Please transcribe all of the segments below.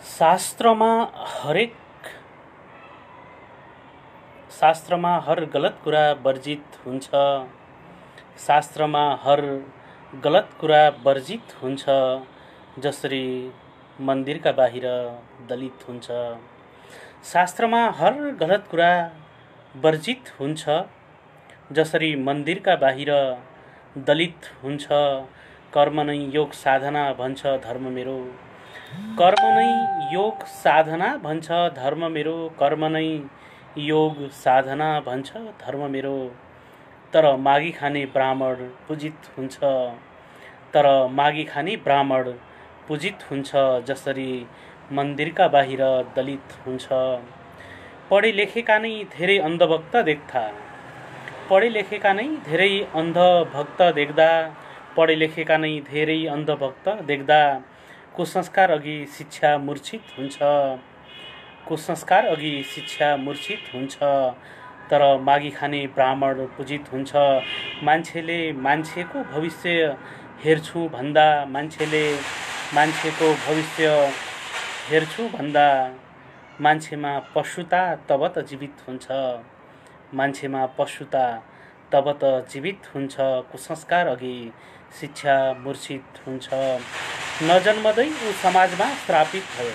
हरेक शास्त्रमा हर गलत कुरा वर्जित हुन्छ। शास्त्रमा हर गलत कुरा वर्जित हुन्छ। जसरी मन्दिरका बाहिर दलित हुन्छ। शास्त्रमा हर गलत कुरा वर्जित हुन्छ। जसरी मन्दिरका बाहिर दलित हुन्छ। कर्म नै योग साधना भन्छ धर्म मेरो। कर्म नै योग साधना भन्छ धर्म मेरो। कर्म नै योग साधना भन्छ धर्म मेरो। तर मागी खाने ब्राह्मण पूजित हुन्छ। तर मागी खाने ब्राह्मण पूजित हुन्छ। जसरी मन्दिरका बाहिर दलित हुन्छ। पढे लेखेका नै धेरै अन्धभक्त देख्दा। पढे लेखेका नै धेरै अन्धभक्त देख्दा। पढे लेखेका नै धेरै अन्धभक्त देख्दा कुसंस्कार अघि शिक्षा मूर्छित हुन्छ। कुसंस्कार अघि शिक्षा मूर्छित हुन्छ। तर मागी खाने ब्राह्मण पूजित हुन्छ। मान्छेले मान्छेको भविष्य हेर्छु भन्दा। मान्छेले मान्छेको भविष्य हेर्छु भन्दा मान्छेमा पशुता तब त जीवित हुन्छ। मान्छेमा पशुता तब त जीवित हुन्छ। कुसंस्कार अघि शिक्षा मूर्छित हुन्छ। नजन्मदै ऊ समाजमा श्रापित भयो।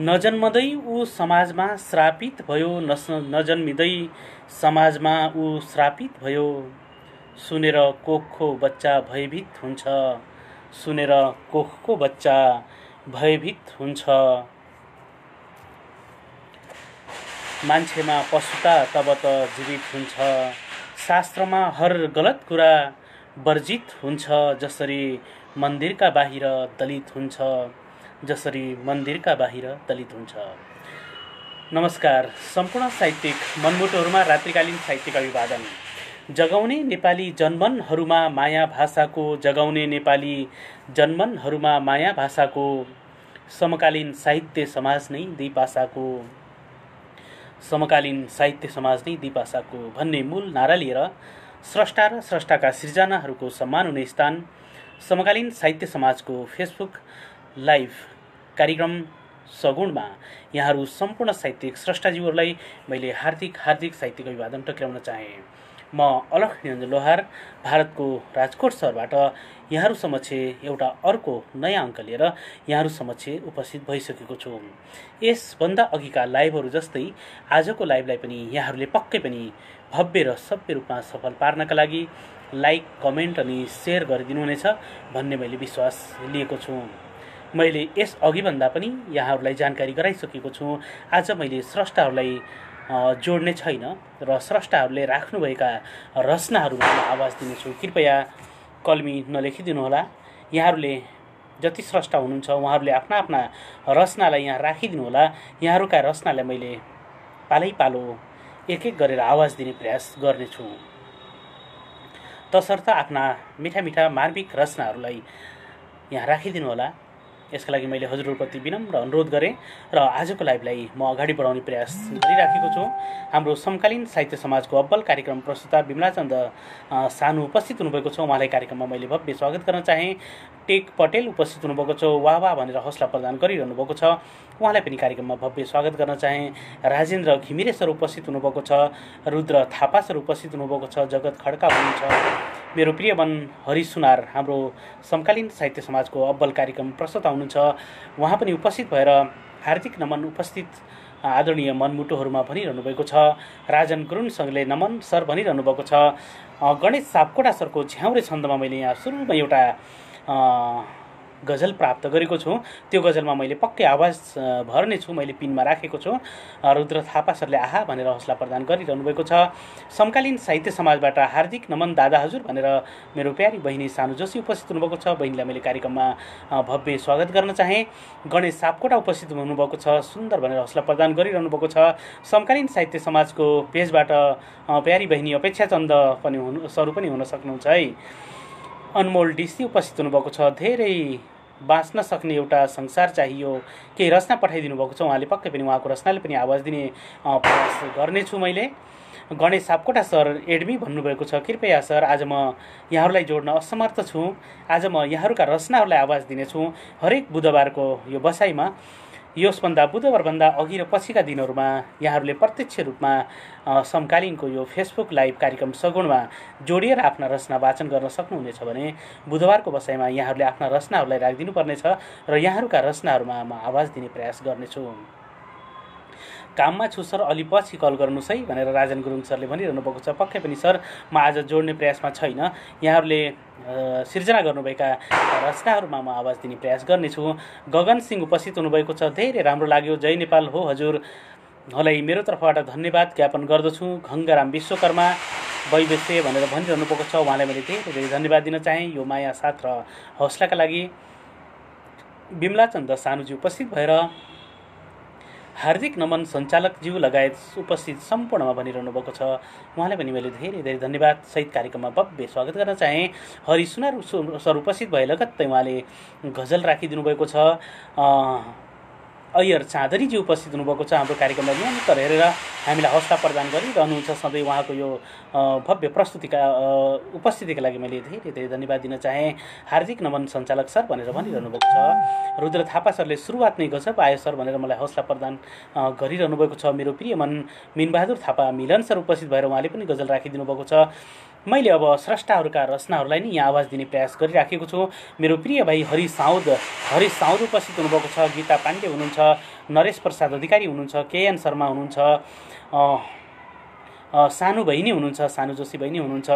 नजन्मदै ऊ समाजमा श्रापित भयो। नजन्मिँदै समाजमा ऊ श्रापित भयो। सुनेर कोखको बच्चा भयभीत हुन्छ। सुनेर कोखको बच्चा भयभीत हुन्छ। मान्छेमा पशुता तब त जीवित हुन्छ। शास्त्रमा हर गलत कुरा वर्जित हुन्छ। जसरी मन्दिरका बाहिर दलित हुन्छ। जसरी मन्दिरका बाहिर दलित हुन्छ। नमस्कार। सम्पूर्ण साहित्यिक मनमुटुहरूमा रात्रिकालीन साहित्यिक अभिवादन। जगाउने नेपाली जनमनहरूमा माया भाषाको। जगाउने नेपाली जनमनहरूमा माया भाषाको। समकालीन साहित्य समाज नै दिपासाको। समकालीन साहित्य समाज नै दिपासाको भन्ने मूल नारा लिएर स्रष्टा र स्रष्टाका सिर्जनाहरूको सम्मान हुने स्थान समकालीन साहित्य समाजको फेसबुक लाइभ कार्यक्रम सगुणमा यहाँहरू सम्पूर्ण साहित्यिक स्रष्टाजीवहरूलाई मैले हार्दिक साहित्यिक अभिवादन टक्राउन चाहे। म अलख निरञ्जन लोहार भारतको राजकोट सहरबाट यहाँहरू समक्ष एउटा अर्को नयाँ अङ्क लिएर यहाँहरू समक्ष उपस्थित भइसकेको छु। यसभन्दा अघिका लाइभहरू जस्तै आजको लाइभलाई पनि यहाँहरूले पक्कै पनि भव्य र सभ्य रूपमा सफल पार्नका लागि लाइक, कमेन्ट अनि सेयर गरिदिनुहुनेछ भन्ने मैले विश्वास लिएको छु। मैले यस अघिभन्दा पनि यहाँहरूलाई जानकारी गराइसकेको छु। आज मैले स्रष्टाहरूलाई जोड्ने छैन र स्रष्टाहरूले राख्नुभएका रचनाहरूमा आवाज दिनेछु। कृपया कलमी नलेखिदिनुहोला। यहाँहरूले जति स्रष्टा हुनुहुन्छ उहाँहरूले आफ्ना आफ्ना रचनालाई यहाँ राखिदिनुहोला। यहाँहरूका रचनालाई मैले पालै पालो एक एक गरेर आवाज दिने प्रयास गर्नेछु। तसर्थ आफ्ना मिठा मिठा मार्मिक रचनाहरूलाई यहाँ राखिदिनुहोला। यसका लागि मैले हजुरहरूप्रति विनम्र अनुरोध गरेँ र आजको लाइभलाई म अगाडि बढाउने प्रयास गरिराखेको छु। हाम्रो समकालीन साहित्य समाजको अब्बल कार्यक्रम प्रस्तुता विमलाचन्द सानु उपस्थित हुनुभएको छ। उहाँलाई कार्यक्रममा मैले भव्य स्वागत गर्न चाहेँ। टेक पटेल उपस्थित हुनुभएको छ। वाह वाह भनेर हौसला प्रदान गरिरहनु भएको छ। उहाँलाई पनि कार्यक्रममा भव्य स्वागत गर्न चाहेँ। राजेन्द्र घिमिरे सर उपस्थित हुनुभएको छ। रुद्र थापा सर उपस्थित हुनुभएको छ। जगत खड्का हुनुहुन्छ। मेरो प्रिय मन हरि सुनार हाम्रो समकालीन साहित्य समाजको अब्बल कार्यक्रम प्रस्तुता हुनुहुन्छ। उहाँ पनि उपस्थित भएर हार्दिक नमन उपस्थित आदरणीय मनमुटुहरूमा भनिरहनु भएको छ। राजन गुरुङसँगले नमन सर भनिरहनु भएको छ। गणेश सापकोटा सरको झ्याउरे छन्दमा मैले यहाँ सुरुमा एउटा गजल प्राप्त गरेको छु। त्यो गजलमा मैले पक्कै आवाज भर्ने छु। मैले पिनमा राखेको छु। रुद्र थापा सरले आहा भनेर हौसला प्रदान गरिरहनु भएको छ। समकालीन साहित्य समाजबाट हार्दिक नमन दादा हजुर भनेर मेरो प्यारी बहिनी सानु जोशी उपस्थित हुनुभएको छ। बहिनीलाई मैले कार्यक्रममा भव्य स्वागत गर्न चाहेँ। गणेश सापकोटा उपस्थित हुनुभएको छ। सुन्दर भनेर हौसला प्रदान गरिरहनु भएको छ। समकालीन साहित्य समाजको पेजबाट प्यारी बहिनी अपेक्षा चन्द पनि सर पनि हुन सक्नुहुन्छ है। अनमोल डिसी उपस्थित हुनुभएको छ। धेरै बाँच्न सक्ने एउटा संसार चाहियो केही रचना पठाइदिनु भएको छ। उहाँले पक्कै पनि उहाँको रचनाले पनि आवाज दिने प्रयास गर्नेछु मैले। गणेश सापकोटा सर एडमी भन्नुभएको छ, कृपया सर आज म यहाँहरूलाई जोड्न असमर्थ छु। आज म यहाँहरूका रचनाहरूलाई आवाज दिनेछु हरेक बुधबारको यो बसाइमा। यसभन्दा बुधबारभन्दा अघि र पछिका दिनहरूमा यहाँहरूले प्रत्यक्ष रूपमा समकालीनको यो फेसबुक लाइभ कार्यक्रम सगुणमा जोडिएर आफ्ना रचना वाचन गर्न सक्नुहुनेछ भने बुधबारको बसाइमा यहाँहरूले आफ्ना रचनाहरूलाई राखिदिनु पर्नेछ र यहाँहरूका रचनाहरूमा म आवाज दिने प्रयास गर्नेछु। काममा छु सर, अलि पछि कल गर्नुहोस् है भनेर राजन गुरुङ सरले भनिरहनु भएको छ। पक्कै पनि सर, म आज जोड्ने प्रयासमा छैन। यहाँहरूले सिर्जना गर्नुभएका रचनाहरूमा म आवाज दिने प्रयास गर्नेछु। गगन सिंह उपस्थित हुनुभएको छ, धेरै राम्रो लाग्यो, जय नेपाल हो हजुरलाई मेरो तर्फबाट धन्यवाद ज्ञापन गर्दछु। गङ्गाराम विश्वकर्मा वैवेश्य भनेर भनिरहनु भएको छ, उहाँलाई मैले धेरै धेरै धन्यवाद दिन चाहेँ यो माया साथ र हौसलाका लागि। बिमलाचन्द सानुजी उपस्थित भएर हार्दिक नमन सञ्चालकज्यू लगायत उपस्थित सम्पूर्णमा भनिरहनु भएको छ, उहाँलाई पनि मैले धेरै धेरै धन्यवाद सहित कार्यक्रममा भव्य स्वागत गर्न चाहेँ। हरि सुनार सर उपस्थित भए लगत्तै उहाँले गजल राखिदिनु भएको छ। अय्यर चाँदरीजी उपस्थित हुनुभएको छ, हाम्रो कार्यक्रमलाई निरन्तर हेरेर हामीलाई हौसला प्रदान गरिरहनुहुन्छ सधैँ। उहाँको यो भव्य प्रस्तुतिका उपस्थितिका लागि मैले धेरै धेरै धन्यवाद दिन चाहेँ। हार्दिक नमन सञ्चालक सर भनेर भनिरहनु भएको छ। रुद्र थापा सरले सुरुवात नै गजब आयो सर भनेर मलाई हौसला प्रदान गरिरहनु भएको छ। मेरो प्रिय मन मिनबहादुर थापा मिलन सर उपस्थित भएर उहाँले पनि गजल राखिदिनु भएको छ। मैले अब स्रष्टाहरूका रचनाहरूलाई नै यहाँ आवाज दिने प्रयास गरिराखेको छु। मेरो प्रिय भाइ हरि साउद उपस्थित हुनुभएको छ, गीता पाण्डे हुनुहुन्छ, नरेश प्रसाद अधिकारी हुनुहुन्छ, केएन शर्मा हुनुहुन्छ, सानु बहिनी हुनुहुन्छ, सानु जोशी बहिनी हुनुहुन्छ,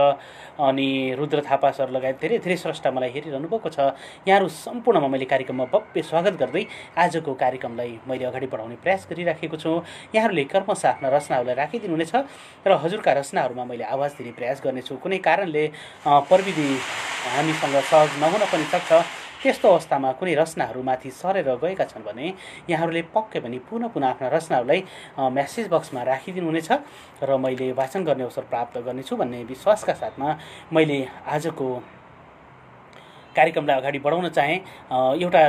अनि रुद्र थापा सर लगायत धेरै धेरै स्रष्टा मलाई हेरिरहनु भएको छ। यहाँहरू सम्पूर्णमा मैले कार्यक्रममा भव्य स्वागत गर्दै आजको कार्यक्रमलाई मैले अगाडि बढाउने प्रयास गरिराखेको छु। यहाँहरूले क्रमशः आफ्ना रचनाहरूलाई राखिदिनुहुनेछ र हजुरका रचनाहरूमा मैले आवाज दिने प्रयास गर्नेछु। कुनै कारणले प्रविधि हामीसँग सहज नहुन पनि सक्छ, त्यस्तो अवस्थामा कुनै रचनाहरूमाथि सरेर गएका छन् भने यहाँहरूले पक्कै पनि पुनः आफ्ना रचनाहरूलाई म्यासेज बक्समा राखिदिनुहुनेछ र मैले वाचन गर्ने अवसर प्राप्त गर्नेछु भन्ने विश्वासका साथमा मैले आजको कार्यक्रमलाई अगाडि बढाउन चाहेँ। एउटा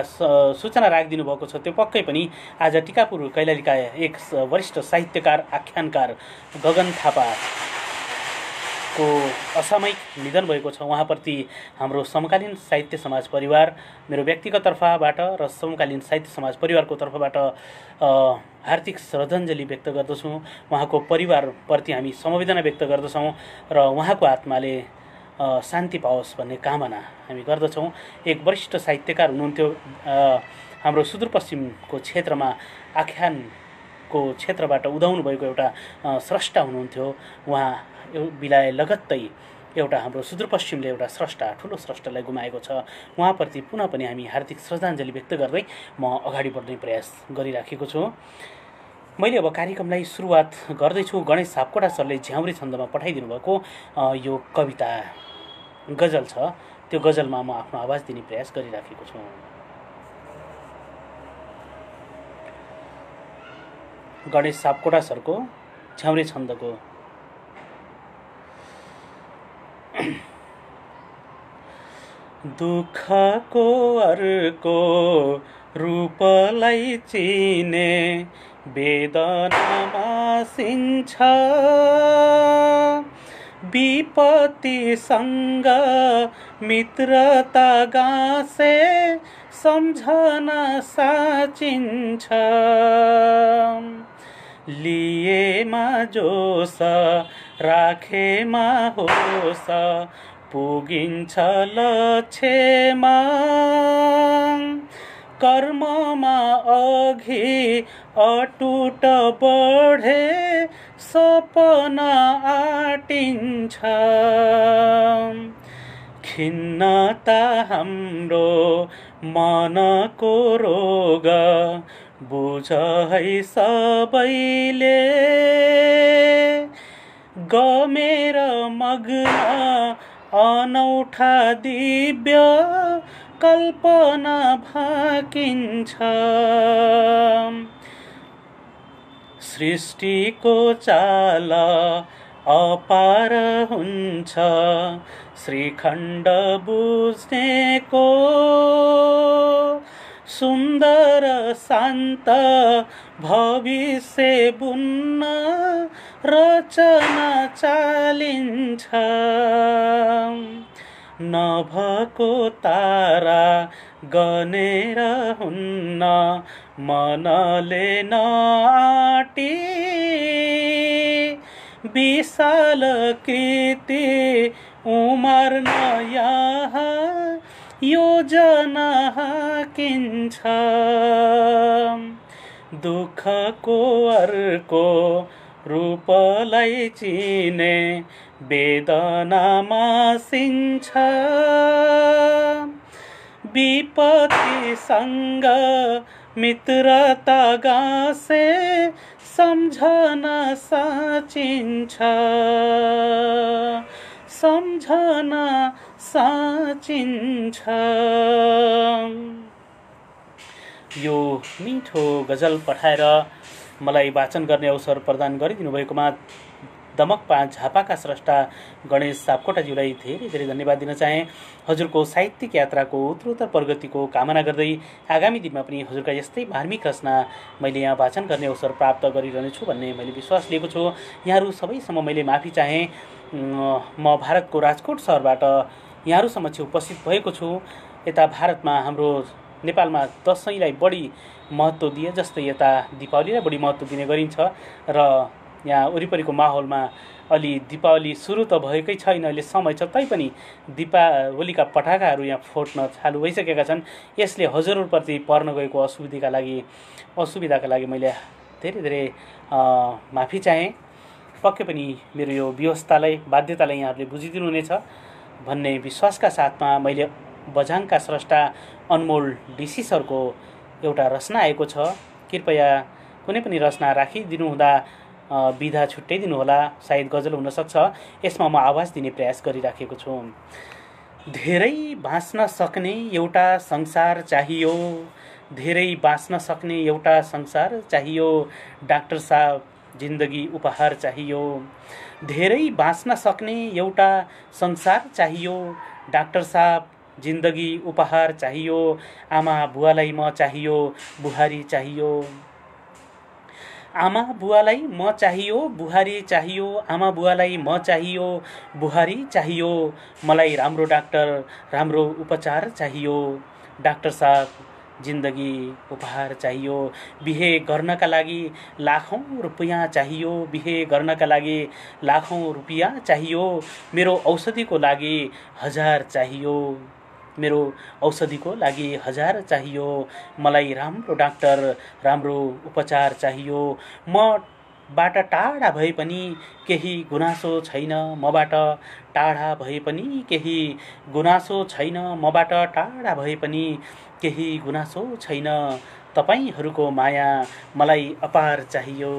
सूचना राखिदिनु भएको छ, त्यो पक्कै पनि आज टिकापुर कैलालीका एक वरिष्ठ साहित्यकार आख्यानकार गगन थापा को असामयिक निधन भएको छ। उहाँप्रति हाम्रो समकालीन साहित्य समाज परिवार, मेरो व्यक्तिगत तर्फबाट र समकालीन साहित्य समाज परिवारको तर्फबाट हार्दिक श्रद्धाञ्जली व्यक्त गर्दछौँ। उहाँको परिवारप्रति हामी समवेदना व्यक्त गर्दछौँ र उहाँको आत्माले शान्ति पाओस् भन्ने कामना हामी गर्दछौँ। एक वरिष्ठ साहित्यकार हुनुहुन्थ्यो, हाम्रो सुदूरपश्चिमको क्षेत्रमा आख्यानको क्षेत्रबाट उदाउनु भएको एउटा स्रष्टा हुनुहुन्थ्यो। उहाँ बिलाए लगत्तै एउटा हाम्रो सुदूरपश्चिमले एउटा स्रष्टा, ठुलो स्रष्टालाई गुमाएको छ। उहाँप्रति पुनः पनि हामी हार्दिक श्रद्धाञ्जली व्यक्त गर्दै म अगाडि बढ्ने प्रयास गरिराखेको छु। मैले अब कार्यक्रमलाई सुरुवात गर्दैछु। गणेश सापकोटा सरले झ्याउरे छन्दमा पठाइदिनु भएको यो कविता गजल छ, त्यो गजलमा म आफ्नो आवाज दिने प्रयास गरिराखेको छु। गणेश सापकोटा सरको झ्याउरे छन्दको दुःखको अर्को रूपलाई चिने वेदनामा सिन्छ, विपत्तिसँग मित्रता गाँसे सम्झना साचिन्छ, लिएमा जोस राखेमा होस पुगिन्छ लक्ष्यमा, कर्ममा अघि अटुट बढे सपना आटिन्छ, खिन्नता हाम्रो मनको रोग बुझ है सबैले, गमेर मग्न अनौठा दिव्य कल्पना भाकिन्छ, सृष्टिको चाल अपार हुन्छ, श्रीखण्ड बुझ्नेको सुन्दर शान्त भविष्य बुन्न रचना चालिन्छ नभको तारा गनेर हुन्न मनले नआटी विशाल कृति उमर नयाँ योजना किन्छ दुःखको अर्को रूपलाई चिने वेदना मासिन्छ विपत्तिसँग मित्रता गाँसे सम्झना साचिन्छ सम्झना साचिन्छ। यो मिठो गजल पठाएर मलाई वाचन गर्ने अवसर प्रदान गरिदिनु भएकोमा दमक 5 झापाका स्रष्टा गणेश सापकोटाज्यूलाई धेरै धेरै धन्यवाद दिन चाहे। हजुरको साहित्यिक यात्राको उत्तरोत्तर प्रगतिको कामना गर्दै आगामी दिनमा पनि हजुरका यस्तै मार्मिक रचना मैले यहाँ वाचन गर्ने अवसर प्राप्त गरिरहनेछु भन्ने मैले विश्वास लिएको छु। यहाँहरू सबैसम्म मैले माफी चाहे। म भारतको राजकोट सहरबाट यहाँहरू समक्ष उपस्थित भएको छु। यता भारतमा हाम्रो नेपालमा दशैँलाई बढी महत्त्व दिए जस्तै यता दीपावलीलाई बढी महत्त्व दिने गरिन्छ र यहाँ वरिपरिको माहौलमा अलि दीपावली सुरु त भएकै छैन, अहिले समय छ, तैपनि दीपावलीका पटाकाहरू यहाँ फुट्न चालु भइसकेका छन्। यसले हजुरहरूप्रति पर्न गएको असुविधाका लागि मैले धेरै धेरै माफी चाहेँ। पक्कै पनि मेरो यो व्यवस्थालाई बाध्यतालाई यहाँहरूले बुझिदिनुहुनेछ भन्ने विश्वासका साथमा मैले बझाङका स्रष्टा अनमोल डीसी सरको एउटा रचना आएको छ। कृपया कुनै पनि रचना राखिदिनु हुँदा विधा छुट्याइदिनु होला, सायद गजल हुनसक्छ। यसमा म आवाज दिने प्रयास गरिराखेको छु। धेरै बाँच्न सक्ने एउटा संसार चाहियो, धेरै बाँच्न सक्ने एउटा संसार चाहियो, डाक्टर साहब जिन्दगी उपहार चाहियो। धेरै बाँच्न सक्ने एउटा संसार चाहियो, डाक्टर साहब जिन्दगी उपहार चाहियो। आमा बुवालाई म चाहियो, बुहारी चाहियो। आमा बुवालाई म चाहियो, बुहारी चाहियो। आमा बुवालाई म चाहियो, बुहारी चाहियो। मलाई राम्रो डाक्टर, राम्रो उपचार चाहियो, डाक्टर साहब जिन्दगी उपहार चाहियो। बिहे गर्नका लागि लाखौँ रुपियाँ चाहियो, बिहे गर्नका लागि लाखौँ रुपियाँ चाहियो। मेरो औषधिको लागि 1000 चाहियो, मेरो औषधिको लागि 1000 चाहियो। मलाई राम्रो डाक्टर, राम्रो उपचार चाहियो। मबाट टाढा भए पनि केही गुनासो छैन, मबाट टाढा भए पनि केही गुनासो छैन, मबाट टाढा भए पनि केही गुनासो छैन। तपाईहरूको माया मलाई अपार चाहियो,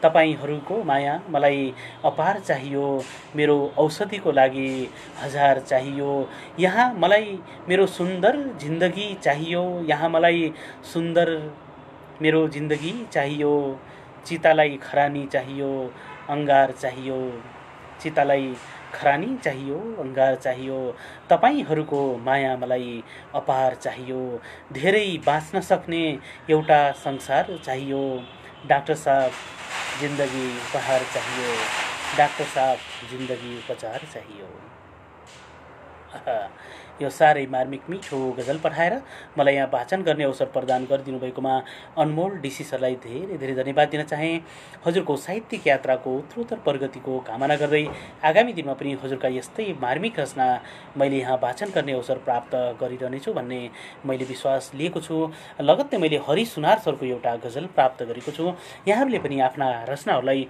तपाईहरूको माया मलाई अपार चाहियो। मेरो औषधिको लागि 1000 चाहियो। यहाँ मलाई मेरो सुन्दर जिन्दगी चाहियो, यहाँ मलाई सुन्दर मेरो जिन्दगी चाहियो। चितालाई खरानी चाहियो, अंगार चाहियो, चितालाई खरानी चाहियो, अंगार चाहियो। तपाईहरूको माया मलाई अपार चाहियो। धेरै बाँच्न सक्ने एउटा संसार चाहियो, डाक्टर साहब जिन्दगी उपहार चाहियो, डाक्टर साहब जिन्दगी उपचार चाहियो। यो साह्रै मार्मिक मिठो गजल पठाएर मलाई यहाँ वाचन गर्ने अवसर प्रदान गरिदिनु भएकोमा अनमोल डीसी सरलाई धेरै धेरै धन्यवाद दिन चाहे। हजुरको साहित्यिक यात्राको उत्तरोत्तर प्रगतिको कामना गर्दै आगामी दिनमा पनि हजुरका यस्तै मार्मिक रचना मैले यहाँ वाचन गर्ने अवसर प्राप्त गरिरहनेछु भन्ने मैले विश्वास लिएको छु। लगत्तै मैले हरि सुनार सरको एउटा गजल प्राप्त गरेको छु। यहाँहरूले पनि आफ्ना रचनाहरूलाई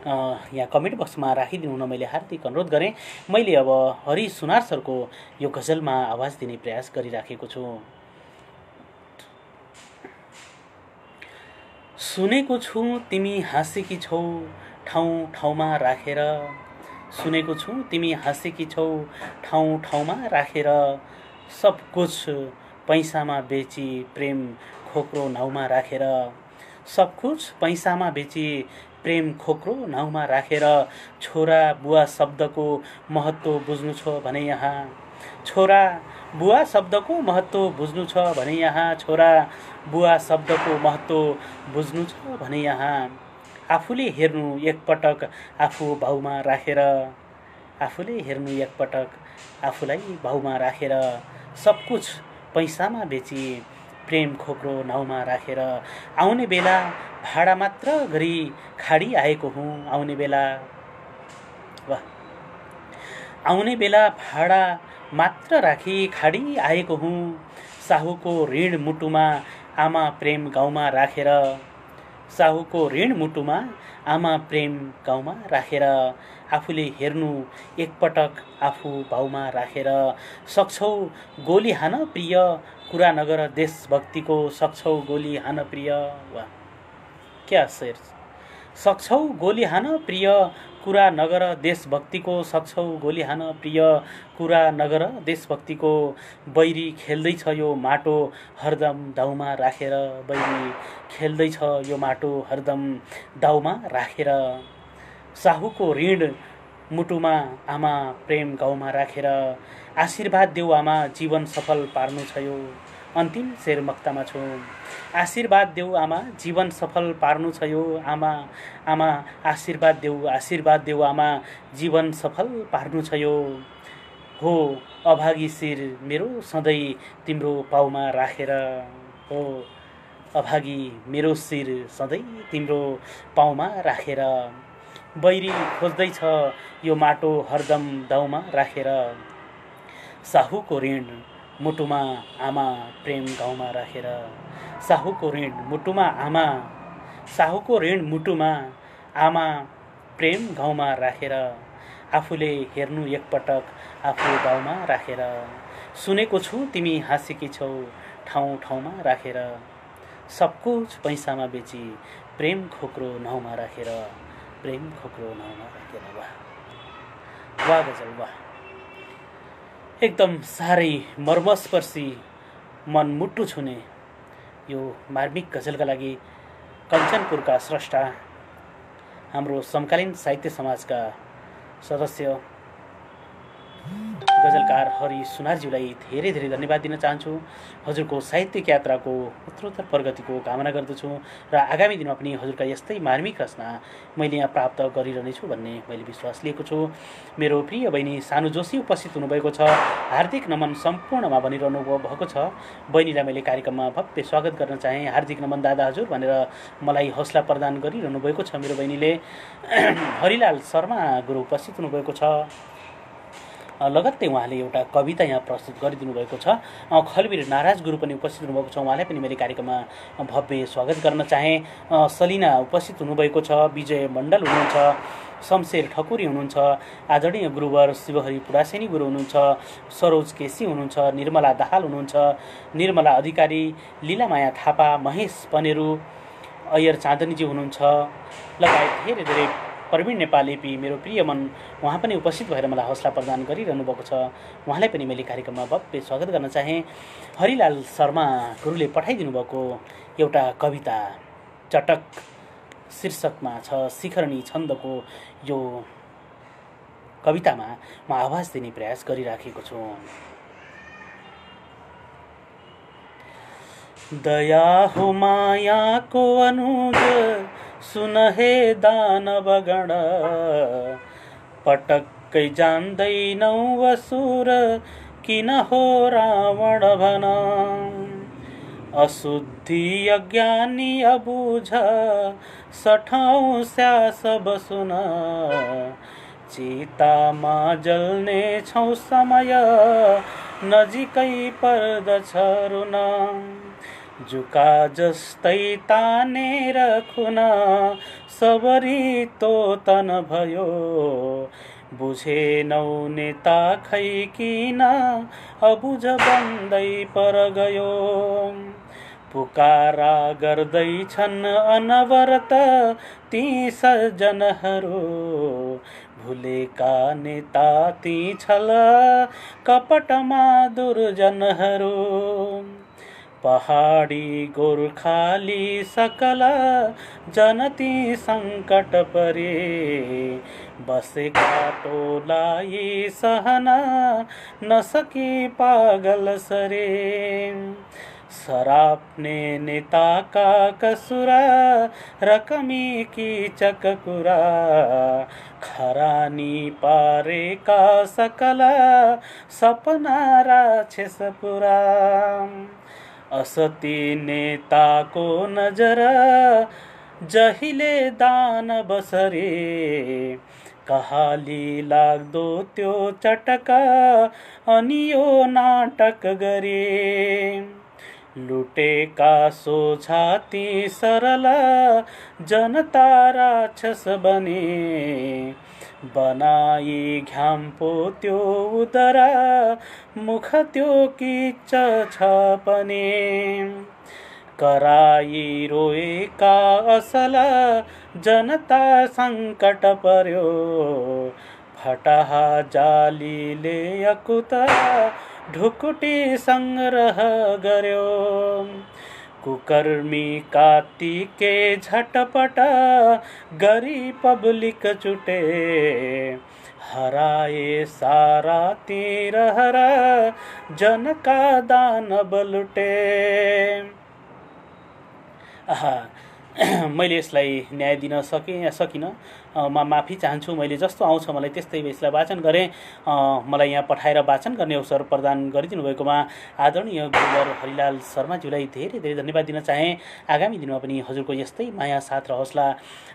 यहाँ कमेन्ट बक्समा राखिदिनु हुन मैले हार्दिक अनुरोध गरेँ। मैले अब हरि सुनार सरको यो गजलमा आवाज दिने प्रयास गरिराखेको छु। सुनेको छु तिमी हाँसेकी छौ ठाउँ ठाउँमा राखेर, सुनेको छु तिमी हाँसेकी छौ ठाउँ ठाउँमा राखेर। सब कुछ पैसामा बेची प्रेम खोक्रो नाउमा राखेर, सब कुछ पैसामा बेची प्रेम खोक्रो नाउमा राखेर। छोरा बुवा शब्दको महत्त्व बुझ्नु छ भने यहाँ, छोरा बुवा शब्दको महत्त्व बुझ्नु छ भने यहाँ, छोरा बुवा शब्दको महत्त्व बुझ्नु छ भने यहाँ। आफूले हेर्नु एकपटक आफू भाउमा राखेर, आफूले हेर्नु एकपटक आफूलाई भाउमा राखेर, सब कुछ पैसामा बेची प्रेम खोक्रो नाउमा राखेर, आउने बेला भाडा मात्र गरी खाडी आएको हुँ, आउने बेला वाह, आउने बेला भाडा मात्र राखी खाडी आएको हुँ, साहुको ऋण मुटुमा आमा प्रेम गाउँमा राखेर, साहुको ऋण मुटुमा आमा प्रेम गाउँमा राखेर, आफूले हेर्नु एकपटक आफू भाउमा राखेर, सक्छौ गोली हान प्रिय कुरा नगर देशभक्तिको, सक्छौ गोली हान प्रिय, वाह क्या शेर, सक्छौ गोली हान प्रिय कुरा नगर देशभक्तिको, सक्छौ गोली हान प्रिय कुरा नगर देशभक्तिको, बैरी खेल्दैछ यो माटो हरदम दाउमा राखेर, बैरी खेल्दैछ यो माटो हरदम दाउमा राखेर, साहुको ऋण मुटुमा आमा प्रेम गाउँमा राखेर, आशीर्वाद देऊ आमा जीवन सफल पार्नु छ यो, अन्तिम शेर मक्तामा छु, आशीर्वाद देऊ आमा जीवन सफल पार्नु छ यो, आमा आमा आशीर्वाद देऊ आमा जीवन सफल पार्नु छ यो, हो अभागी शिर मेरो सधैँ तिम्रो पाउमा राखेर, हो अभागी मेरो शिर सधैँ तिम्रो पाउमा राखेर, बैरी खोज्दैछ यो माटो हरदम दाउमा राखेर, साहुको ऋण मुटुमा आमा प्रेम गाउँमा राखेर, साहुको ऋण मुटुमा आमा, साहुको ऋण मुटुमा आमा प्रेम गाउँमा राखेर, आफूले हेर्नु एकपटक आफू गाउँमा राखेर, सुनेको छु तिमी हाँसेकी छौ ठाउँ ठाउँमा राखेर, सब कुछ पैसामा बेची प्रेम खोक्रो नाउमा राखेर, प्रेम खोक्रो नाउमा राखेर, वाह वाह गजल वाह, एकदम साह्रै मर्मस्पर्शी मनमुटु छुने यो मार्मिक गजलका लागि कञ्चनपुरका स्रष्टा हाम्रो समकालीन साहित्य समाजका सदस्य गजलकार हरि सुनारज्यूलाई धेरै धेरै धन्यवाद दिन चाहन्छु। हजुरको साहित्यिक यात्राको उत्तरोत्तर प्रगतिको कामना गर्दछु र आगामी दिनमा पनि हजुरका यस्तै मार्मिक रचना मैले यहाँ प्राप्त गरिरहनेछु भन्ने मैले विश्वास लिएको छु। मेरो प्रिय बहिनी सानु जोशी उपस्थित हुनुभएको छ, हार्दिक नमन सम्पूर्णमा भनिरहनु भएको छ। बहिनीलाई मैले कार्यक्रममा भव्य स्वागत गर्न चाहेँ। हार्दिक नमन दादा हजुर भनेर मलाई हौसला प्रदान गरिरहनु भएको छ मेरो बहिनीले। हरिलाल शर्मा गुरु उपस्थित हुनुभएको छ, लगत्तै उहाँले एउटा कविता यहाँ प्रस्तुत गरिदिनु भएको छ। खलवीर नाराज गुरु पनि उपस्थित हुनुभएको छ, उहाँलाई पनि मैले कार्यक्रममा भव्य स्वागत गर्न चाहेँ। सलिना उपस्थित हुनुभएको छ, विजय मण्डल हुनुहुन्छ, शमशेर ठकुरी हुनुहुन्छ, आदरणीय गुरुवर शिवहरि पुरासेनी गुरु हुनुहुन्छ, सरोज केसी हुनुहुन्छ, निर्मला दाहाल हुनुहुन्छ, निर्मला अधिकारी, लीलामाया थापा, महेश पनेरू, अय्यर चाँदनीजी हुनुहुन्छ, लगायत धेरै धेरै प्रवीण नेपाल एपी मेरो प्रिय मन उहाँ पनि उपस्थित भएर मलाई हौसला प्रदान गरिरहनु भएको छ। उहाँलाई पनि मैले कार्यक्रममा भव्य स्वागत गर्न चाहेँ। हरिलाल शर्मा गुरुले पठाइदिनु भएको एउटा कविता चटक शीर्षकमा छ, शिखरणी छन्दको यो कवितामा म आवाज दिने प्रयास गरिराखेको छु। दया हो मायाको अनुज सुन हे दानवगण, पटक्कै जान्दैनौ असुर किन हो रावण भन। अशुद्धि अज्ञानी अबुझ सठौं स्या सब सुन, चितामा जल्ने छौ समय नजिकै पर्दछ रुन। जुका जस्तै तानेर खुन सबरी तोतन भयो, बुझेनौ नेता खै किन अबुझ बन्दै पर गयो। पुकारा गर्दैछन् अनवरत ती सज्जनहरू, भुलेका नेता ती छल कपटमा दुर्जनहरू। पहाडी गोर्खाली सकल जनती सङ्कट परे, बसेका टोलाई सहन नसकी पागल सरे। सराप्ने नेता का कसुरा रकमी की चककुरा खरानी पारे का सकला सपना राक्षस पुरा असती नेता को नजर जहिले दान बसरे कहाली लाग्दो त्यो चटका अनि यो नाटक गरे लुटेका सोझा ती सरला जनता राक्षस बने बनाई घ्याम पोत्यो उदरा मुख त्यो किच्च छ पनि कराई रोएका असला जनता संकट पर्यो फटाहा जालीले अकुता ढुकुटी संग्रह गर्यो कुकर्मी कात्तिके झटपट गरी पब्लिक चुटे हराए सारा तिरहरा जनका दानव लुटे। मैले यसलाई न्याय दिन सकिनँ म माफी चाहन्छु। मैले जस्तो आउँछ मलाई त्यस्तै यसलाई वाचन गरेँ। मलाई यहाँ पठाएर वाचन गर्ने अवसर प्रदान गरिदिनु भएकोमा आदरणीय गुरुवर हरिलाल शर्माज्यूलाई धेरै धेरै धन्यवाद दिन चाहे। आगामी दिनमा पनि हजुरको यस्तै माया साथ र हौसला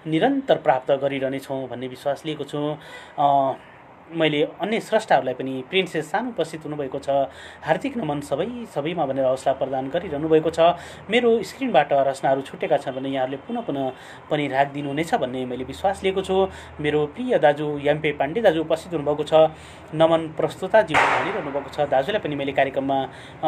निरन्तर प्राप्त गरिरहनेछौँ भन्ने विश्वास लिएको छु। मैले अन्य स्रष्टाहरूलाई पनि प्रिन्सेस सानो उपस्थित हुनुभएको छ, हार्दिक नमन सबैमा भनेर हौसला प्रदान गरिरहनु भएको छ। मेरो स्क्रिनबाट रचनाहरू छुटेका छन् भने यहाँहरूले पुनः पनि राखिदिनुहुनेछ भन्ने मैले विश्वास लिएको छु। मेरो प्रिय दाजु एमपे पाण्डे दाजु उपस्थित हुनुभएको छ, नमन प्रस्तुताज्यू भनिरहनु भएको छ। दाजुलाई पनि मैले कार्यक्रममा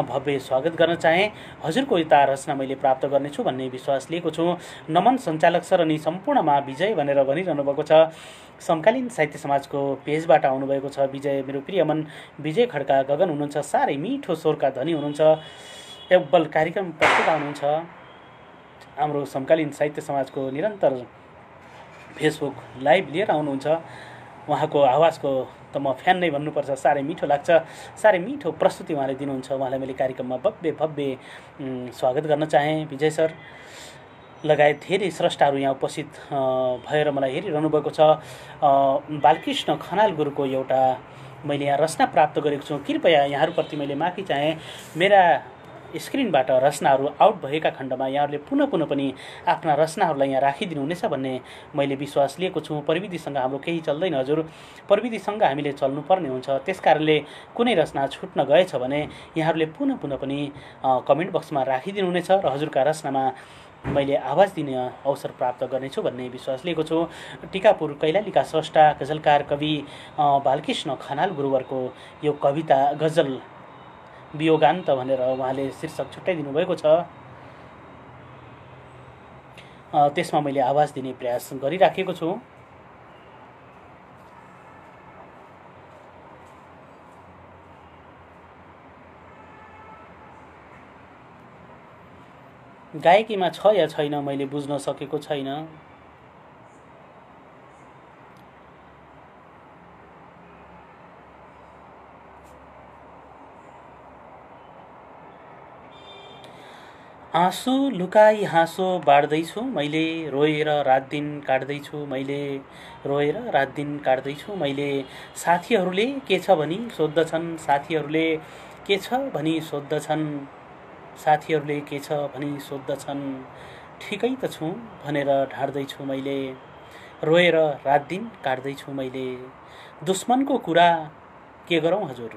भव्य स्वागत गर्न चाहेँ। हजुरको यता रचना मैले प्राप्त गर्नेछु भन्ने विश्वास लिएको छु। नमन सञ्चालक सर अनि सम्पूर्णमा विजय भनेर भनिरहनु भएको छ। समकालीन साहित्य समाजको पेजबाट आउनुभएको छ विजय। मेरो प्रिय मन विजय खड्का गगन हुनुहुन्छ, साह्रै मिठो स्वरका धनी हुनुहुन्छ, एब्बल कार्यक्रम प्रस्तुत हुनुहुन्छ। हाम्रो समकालीन साहित्य समाजको निरन्तर फेसबुक लाइभ लिएर आउनुहुन्छ। उहाँको आवाजको त म फ्यान नै भन्नुपर्छ, साह्रै मिठो लाग्छ, साह्रै मिठो प्रस्तुति उहाँले दिनुहुन्छ। उहाँलाई मैले कार्यक्रममा भव्य स्वागत गर्न चाहेँ। विजय सर लगायत धेरै स्रष्टाहरू यहाँ उपस्थित भएर मलाई हेरिरहनु भएको छ। बालकृष्ण खनाल गुरुको एउटा मैले यहाँ रचना प्राप्त गरेको छु। कृपया यहाँहरूप्रति मैले माफी चाहेँ। मेरा स्क्रिनबाट रचनाहरू आउट भएका खण्डमा यहाँहरूले पुनः पनि आफ्ना रचनाहरूलाई यहाँ राखिदिनु हुनेछ भन्ने मैले विश्वास लिएको छु। प्रविधिसँग हाम्रो केही चल्दैन हजुर, प्रविधिसँग हामीले चल्नुपर्ने हुन्छ। त्यसकारणले कुनै रचना छुट्न गएछ भने यहाँहरूले पुनः पनि कमेन्ट बक्समा राखिदिनु हुनेछ र हजुरका रचनामा मैले आवाज दिने अवसर प्राप्त गर्नेछु भन्ने विश्वास लिएको छु। टिकापुर कैलालीका स्रष्टा गजलकार कवि बालकृष्ण खनाल गुरुवरको यो कविता गजल वियोगान्त भनेर उहाँले शीर्षक छुट्याइदिनु भएको छ। त्यसमा मैले आवाज दिने प्रयास गरिराखेको छु। गायकीमा छ या छैन मैले बुझ्न सकेको छैन। आँसु लुकाई हाँसो बाँड्दैछु मैले, रोएर रात दिन काट्दैछु मैले, रोएर रात दिन काट्दैछु मैले। साथीहरूले के छ भनी सोध्दछन्, साथीहरूले के छ भनी सोध्दछन्, साथीहरूले के छ भनी सोध्दछन्। ठिकै त छु भनेर ढाड्दैछु मैले, रोएर रात दिन काट्दैछु मैले। दुश्मनको कुरा के गरौँ हजुर,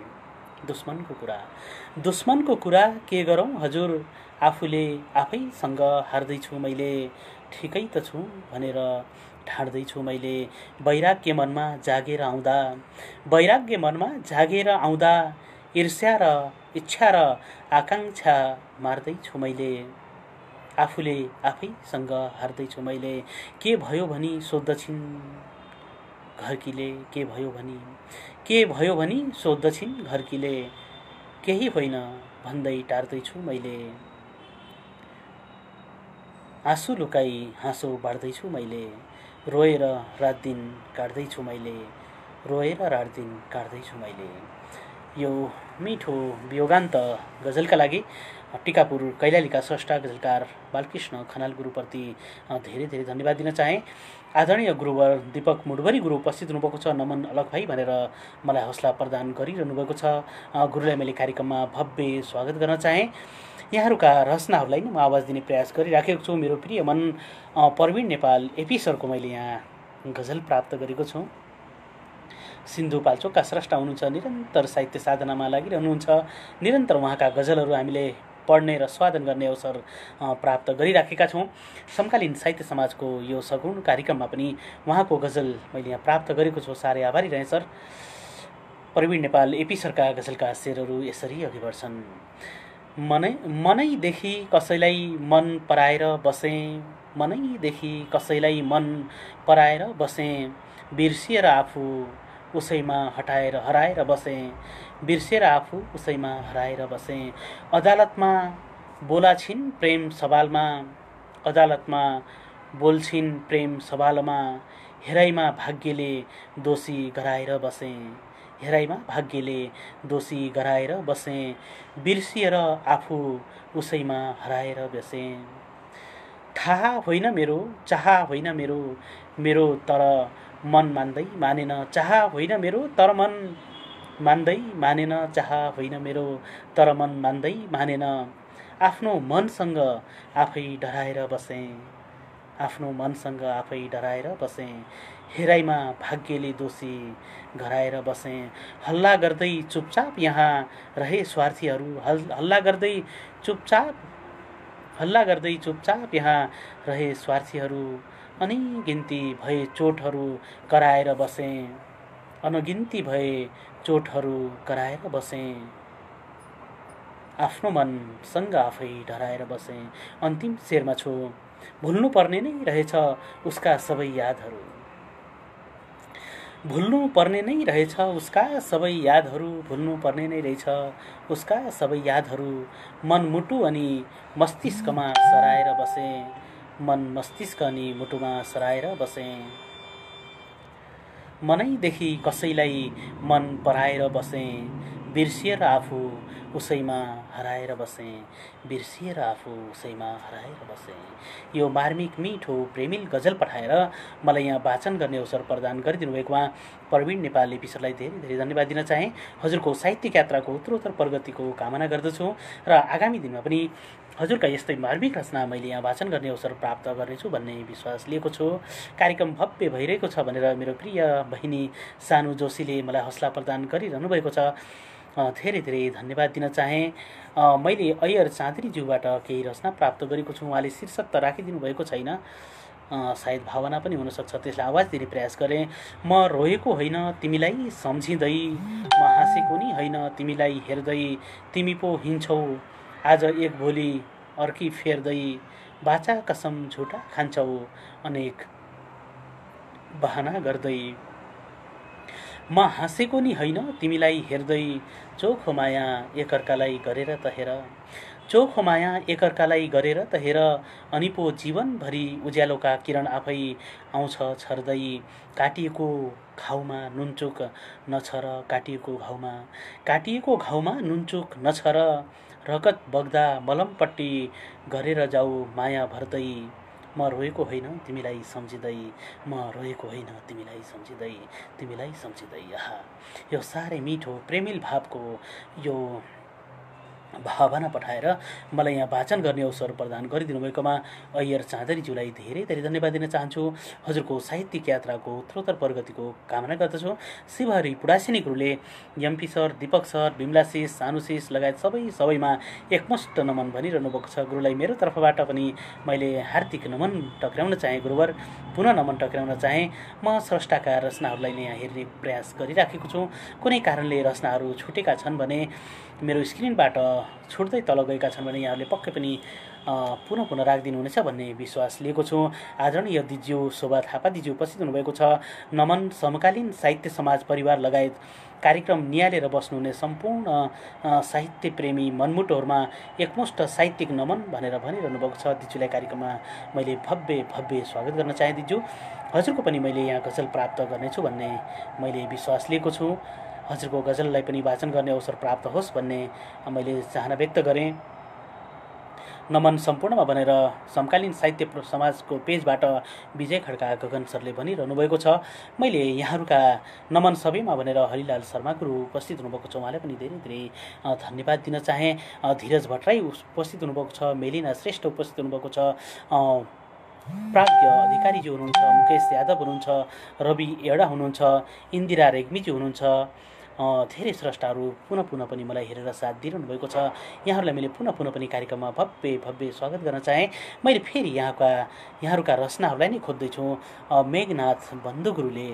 दुश्मनको कुरा के गरौँ हजुर। आफूले आफैसँग हार्दैछु मैले, ठिकै त छु भनेर ढाड्दैछु मैले। वैराग्य मनमा जागेर आउँदा ईर्ष्या र इच्छा र आकांक्षा मार्दैछु मैले। आफूले आफैसँग हार्दैछु मैले। के भयो भनी सोध्दछिन् घरकीले, के भयो भनी सोध्दछिन् घरकीले। केही होइन भन्दै टार्दैछु मैले। आँसु लुकाई हाँसो बाँड्दैछु मैले, रोएर रात दिन काट्दैछु मैले, रोएर रात दिन काट्दैछु मैले। यो मिठो वियोगान्त गजलका लागि टिकापुर कैलालीका स्रष्टा गजलकार बालकृष्ण खनाल गुरुप्रति धेरै धेरै धन्यवाद दिन चाहे। आदरणीय गुरुवर दीपक मुडवरी गुरु उपस्थित हुनुभएको छ। नमन अलग भाइ भनेर मलाई हौसला प्रदान गरिरहनु भएको छ। गुरुलाई मैले कार्यक्रममा भव्य स्वागत गर्न चाहे। यहाँहरूका रचनाहरूलाई नै म आवाज दिने प्रयास गरिराखेको छु। मेरो प्रिय मन प्रवीण नेपाल एपी सरको मैले यहाँ गजल प्राप्त गरेको छु। सिन्धुपाल्चोकका स्रष्टा हुनुहुन्छ, निरन्तर साहित्य साधनामा लागिरहनुहुन्छ। निरन्तर उहाँका गजलहरू हामीले पढ्ने र स्वादन गर्ने अवसर प्राप्त गरिराखेका छौँ। समकालीन साहित्य समाजको यो सगुण कार्यक्रममा पनि उहाँको गजल मैले यहाँ प्राप्त गरेको छु। साह्रै आभारी रहेँ सर। प्रवीण नेपाल एपी सरका गजलका शेरहरू यसरी अघि बढ्छन्। मनैदेखि कसैलाई मन पराएर बसेँ, मनैदेखि कसैलाई मन पराएर बसेँ, बिर्सिएर आफू उसैमा हराएर बसेँ, बिर्सिएर आफू उसैमा हराएर बसेँ। अदालतमा बोलाछिन् प्रेम सवालमा, अदालतमा बोल्छिन् प्रेम सवालमा, हेराइमा भाग्यले दोषी गराएर बसेँ, हेराइमा भाग्यले दोषी गराएर बसेँ, बिर्सिएर आफू उसैमा हराएर बसेँ। थाहा होइन मेरो, चाह होइन मेरो, मेरो तर मन मान्दै मानेन, चाह होइन मेरो तर मन मान्दै मानेन, चाह होइन मेरो तर मन मान्दै मानेन। आफ्नो मनसँग आफै डराएर बसेँ, आफ्नो मनसँग आफै डराएर बसेँ, हेराइमा भाग्यले दोषी गराएर बसेँ। हल्ला गर्दै चुपचाप यहाँ रहे स्वार्थीहरू, हल्ला गर्दै चुपचाप यहाँ रहे स्वार्थीहरू, अनगिन्ती भए चोटहरू कराएर बसेँ, अनगिन्ती भए चोटहरू कराएर बसेँ। आफ्नो मनसँग आफै डराएर बसेँ। अन्तिम शेरमा छु, भुल्नु पर्ने नै रहेछ उसका सबै यादहरू, भुल्नु पर्ने नै रहेछ उसका सबै यादहरू, भुल्नु पर्ने नै रहेछ उसका सबै यादहरू। मन मुटु अनि मस्तिष्कमा सराएर बसेँ, मन मस्तिष्क अनि मुटुमा सराएर बसेँ। मनैदेखि कसैलाई मन पराएर बसेँ, बिर्सिएर आफू उसैमा हराएर बसेँ, बिर्सिएर आफू उसैमा हराएर बसेँ। यो मार्मिक मिठो प्रेमिल गजल पठाएर मलाई यहाँ वाचन गर्ने अवसर प्रदान गरिदिनु भएकोमा प्रवीण नेपाल एपीसरलाई धेरै धेरै धन्यवाद दिन चाहेँ। हजुरको साहित्यिक यात्राको उत्तरोत्तर प्रगतिको कामना गर्दछु र आगामी दिनमा पनि हजुरका यस्तै मार्मिक रचना मैले यहाँ वाचन गर्ने अवसर प्राप्त गर्नेछु भन्ने विश्वास लिएको छु। कार्यक्रम भव्य भइरहेको छ भनेर मेरो प्रिय बहिनी सानु जोशीले मलाई हौसला प्रदान गरिरहनु भएको छ। धेरै धेरै धन्यवाद दिन चाहेँ। मैले अय्यर चाँदरीज्यूबाट केही रचना प्राप्त गरेको छु। उहाँले शीर्षक त राखिदिनु भएको छैन, सायद भावना पनि हुनसक्छ, त्यसलाई आवाज दिने प्रयास गरेँ। म रोएको होइन तिमीलाई सम्झिँदै, म हाँसेको नि होइन तिमीलाई हेर्दै, तिमी पो हिँड्छौ आज एक भोलि अर्की फेर्दै, बाचा कसम झुटा खान्छौ अनेक बहाना गर्दै। म हाँसेको नि होइन तिमीलाई हेर्दै, चोखो माया एकअर्कालाई गरेर त हेर, चोखो माया एकअर्कालाई गरेर त हेर, अनि पो जीवनभरि उज्यालोका किरण आफै आउँछ छर्दै। काटिएको घाउमा नुनचुक नछर, काटिएको घाउमा नुनचुक नछर, रगत बग्दा मलमपट्टि गरेर जाऊ माया भर्दै। म रोएको होइन तिमीलाई सम्झिँदै, म रोएको होइन तिमीलाई सम्झिँदै, तिमीलाई सम्झिँदै। आहा, यो साह्रै मिठो प्रेमिल भावको यो भावना पठाएर मलाई यहाँ वाचन गर्ने अवसर प्रदान गरिदिनु भएकोमा अय्यर चाँदरीज्यूलाई धेरै धेरै धन्यवाद दिन चाहन्छु। हजुरको साहित्यिक यात्राको उत्तरोत्तर प्रगतिको कामना गर्दछु। शिवहरी पुडासिनी गुरुले एमपी सर, दीपक सर, बिमलाशिष, सानुशिष लगायत सबैमा एकमुष्ट नमन भनिरहनु भएको छ। गुरुलाई मेरो तर्फबाट पनि मैले हार्दिक नमन टक्राउन चाहेँ। गुरुवर पुनः नमन टक्राउन चाहेँ। म स्रष्टाका रचनाहरूलाई नै यहाँ हेर्ने प्रयास गरिराखेको छु। कुनै कारणले रचनाहरू छुटेका छन् भने, मेरो स्क्रिनबाट छुट्दै तल गएका छन् भने यहाँहरूले पक्कै पनि पुनः राखिदिनुहुनेछ भन्ने विश्वास लिएको छु। आदरणीय दिज्यू शोभा थापा दिज्यू उपस्थित हुनुभएको छ। नमन समकालीन साहित्य समाज परिवार लगायत कार्यक्रम निहालेर बस्नुहुने सम्पूर्ण साहित्य प्रेमी मनमुटुहरूमा एकमुष्ट साहित्यिक नमन भनेर भनिरहनु भएको छ। दिज्यूलाई कार्यक्रममा मैले भव्य स्वागत गर्न चाहे। दिज्यू, हजुरको पनि मैले यहाँ गजल प्राप्त गर्नेछु भन्ने मैले विश्वास लिएको छु। हजुरको गजललाई पनि वाचन गर्ने अवसर प्राप्त होस् भन्ने मैले चाहना व्यक्त गरेँ। नमन सम्पूर्णमा भनेर समकालीन साहित्य समाजको पेजबाट विजय खड्का गगन सरले भनिरहनु भएको छ। मैले यहाँहरूका नमन सबैमा भनेर हरिलाल शर्मा गुरु उपस्थित हुनुभएको छ, उहाँलाई पनि धेरै धेरै धन्यवाद दिन चाहे। धीरज भट्टराई उपस्थित हुनुभएको छ, मेलिना श्रेष्ठ उपस्थित हुनुभएको छ, प्राज्ञ अधिकारीजी हुनुहुन्छ, मुकेश यादव हुनुहुन्छ, रवि एडा हुनुहुन्छ, इन्दिरा रेग्मीजी हुनुहुन्छ। धेरै स्रष्टाहरू पुनः पनि मलाई हेरेर साथ दिइरहनु भएको छ। यहाँहरूलाई मैले पुनः पनि कार्यक्रममा भव्य स्वागत गर्न चाहेँ। मैले फेरि यहाँहरूका रचनाहरूलाई नै खोज्दैछु। मेघनाथ बन्धु गुरुले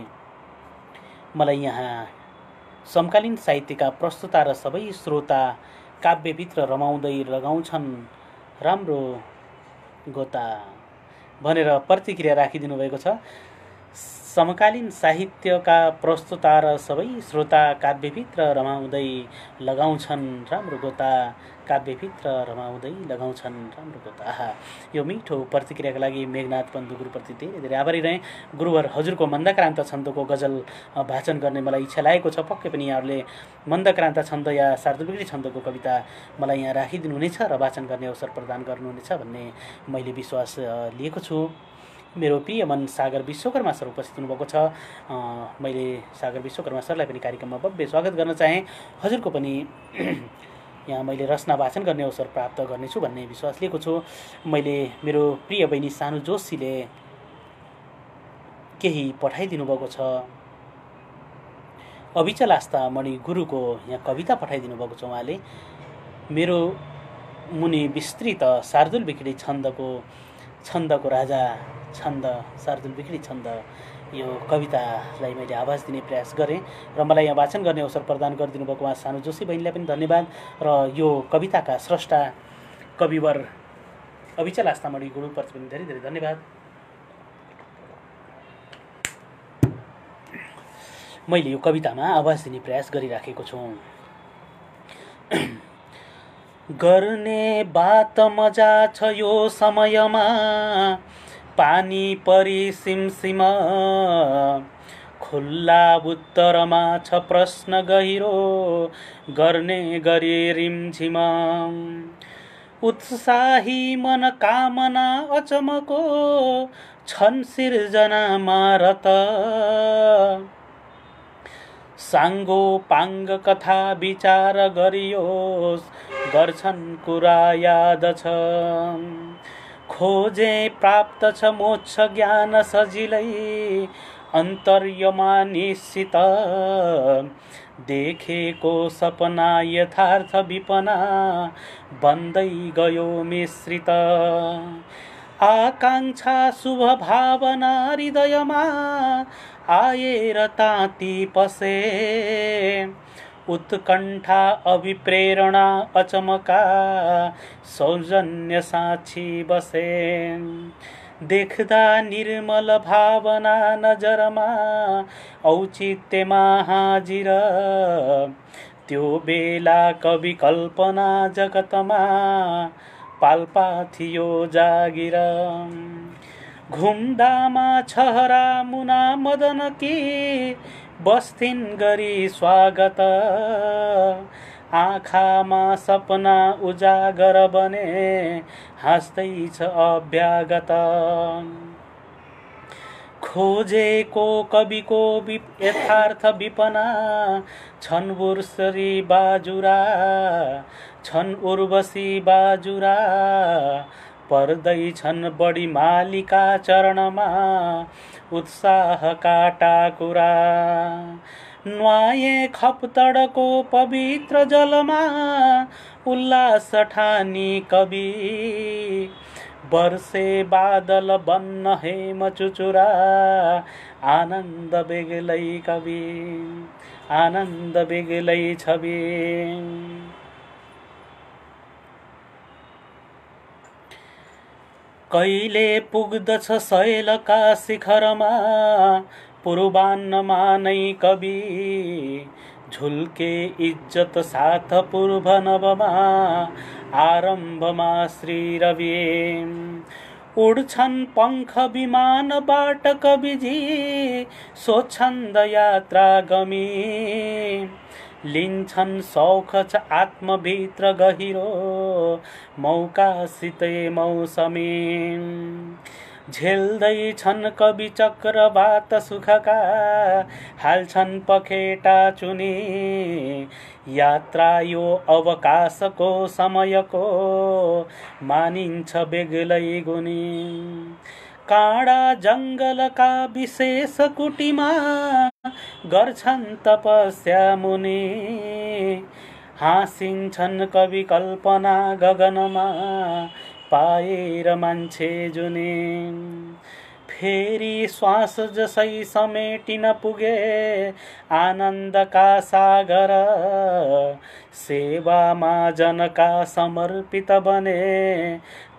मलाई यहाँ समकालीन साहित्यका प्रस्तुता र सबै श्रोता काव्यभित्र रमाउँदै लगाउँछन् राम्रो गोता भनेर प्रतिक्रिया राखिदिनु भएको छ। समकालीन साहित्यका प्रस्तुता र सबै श्रोता काव्यभित्र रमाउँदै लगाउँछन् राम्रो गोता, काव्यभित्र रमाउँदै लगाउँछन् राम्रो गोता। यो मिठो प्रतिक्रियाका लागि मेघनाथ बन्धु गुरुप्रति धेरै धेरै आभारी रहेँ। गुरुवर हजुरको मन्दक्रान्त छन्दको गजल वाचन गर्ने मलाई इच्छा लागेको छ। पक्कै पनि यहाँहरूले मन्दक्रान्त छन्द या शार्दूलविक्री छन्दको कविता मलाई यहाँ राखिदिनुहुनेछ र वाचन गर्ने अवसर प्रदान गर्नुहुनेछ भन्ने मैले विश्वास लिएको छु। मेरो प्रिय मन सागर विश्वकर्मा सर उपस्थित हुनुभएको छ। मैले सागर विश्वकर्मा सरलाई पनि कार्यक्रममा भव्य स्वागत गर्न चाहेँ। हजुरको पनि यहाँ मैले रचना वाचन गर्ने अवसर प्राप्त गर्नेछु भन्ने विश्वास लिएको छु। मैले मेरो प्रिय बहिनी सानु जोशीले केही पठाइदिनु भएको छ। अविचल आस्था मणि गुरुको यहाँ कविता पठाइदिनु भएको छ। उहाँले मेरो मुनि विस्तृत शार्दूलविक्री छन्दको राजा छन्द शार्दूलविक्री छन्द यो कवितालाई मैले आवाज दिने प्रयास गरेँ र मलाई यहाँ वाचन गर्ने अवसर प्रदान गरिदिनु भएको उहाँ सानु जोशी बहिनीलाई पनि धन्यवाद। र यो कविताका स्रष्टा कविवर अविचल आस्थामणि गुरुप्रति पनि धेरै धेरै धन्यवाद। मैले यो कवितामा आवाज दिने प्रयास गरिराखेको छु। गर्ने बात मजा छ यो समयमा, पानी परी सिमसिम, खुल्ला उत्तरमा छ प्रश्न गहिरो, गर्ने गरी रिमझिम, उत्साही मन कामना अचमको, छन् सिर्जनामा रत, साङ्गो पाङ्ग कथा विचार गरियोस्, गर्छन् कुरा याद छ, खोजे प्राप्त छ मोक्ष ज्ञान सजिलै, अन्तर्यमा निश्चित, देखेको सपना यथार्थ विपना, बन्दै गयो मिश्रित, आकाङ्क्षा शुभ भावना हृदयमा, आएर ताती पसे, उत्कण्ठा अभिप्रेरणा अचमका, सौजन्य साक्षी बसे, देख्दा निर्मल भावना नजरमा, औचित्यमा हाजिर, त्यो बेला कवि कल्पना जगतमा, पाल्पा थियो जागिर, घुम्दामा छहरा मुना मदनकी, बस्थिन् गरी स्वागत, आँखामा सपना उजागर बने, हाँस्दैछ अभ्यागत, खोजेको कविको यथार्थ विपना, छन् उर्वशी बाजुरा, छन् उर्वशी बाजुरा, पर्दैछन् बढी मालिका चरणमा, उत्साहका टाकुरा, नुहाए खप्तडको पवित्र जलमा, उल्लास ठानी कवि, वर्षे बादल बन्न हेम चुचुरा, आनन्द बेग्लै कवि, आनन्द बेग्लै छवि, कहिले पुग्दछ शैलका शिखरमा, पूर्वान्नमा नै कवि, झुल्के इज्जत साथ पूर्व नवमा, आरम्भमा श्री रवि, उड्छन् पंख विमानबाट कविजी, स्वच्छन्द यात्रा गमी, लिन्छन् सौख छ आत्मभित्र गहिरो मौकासितै मौसमी झेल्दैछन् कवि चक्रवात सुखका हाल्छन् पखेटा चुनी यात्रा यो अवकाशको समयको मानिन्छ बेग्लै गुनी काँडा जङ्गलका विशेष कुटीमा गर्छन् तपस्या मुनि हाँसिन्छन् कवि कल्पना गगनमा पाएर मान्छे जुनी फेरि श्वास जसै समेटिन पुगे आनन्दका सागर सेवामा जनका समर्पित बने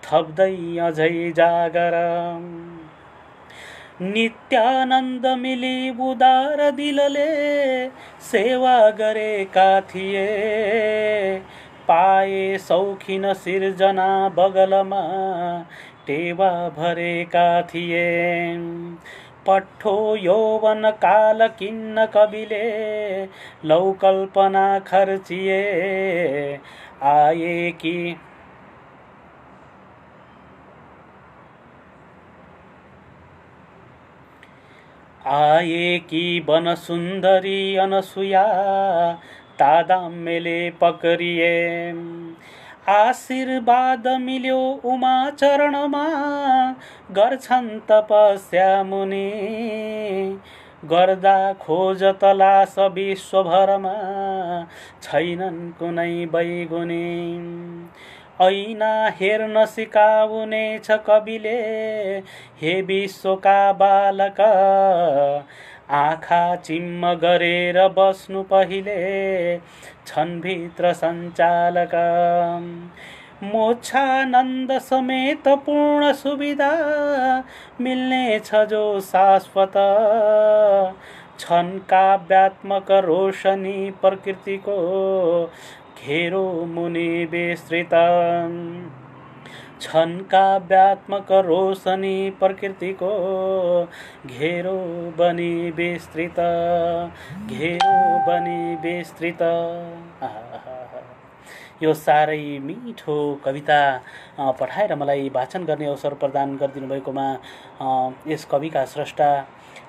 थप्दै अझै जागर नित्यानन्द मिली उदार दिलले सेवा गरेका थिए पाए सौखिन सिर्जना बगलमा टेवा भरेका थिए पट्ठो यौवन काल किन्न कविले लौ कल्पना खर्चिए आए कि वन सुन्दरी अनसुया तादाम्यले पकरिए आशीर्वाद मिल्यो उमा चरणमा गर्छन् तपस्या मुनि गर्दा खोज तलास विश्वभरमा छैनन् कुनै बैगुनी ऐना हेर्न सिकाउने छ कविले हे विश्वका बालक आँखा चिम्म गरेर बस्नु पहिले छन् भित्र सञ्चालक मोक्षानन्द समेत पूर्ण सुविधा मिल्ने छ जो शाश्वत छन् काव्यात्मक रोशनी प्रकृतिको घेरो मुनि विस्तृत छन् काव्यात्मक रोशनी प्रकृतिको घेरो बनी विस्तृत यो साह्रै मिठो कविता पठाएर मलाई वाचन गर्ने अवसर प्रदान गरिदिनु भएकोमा यस कविका स्रष्टा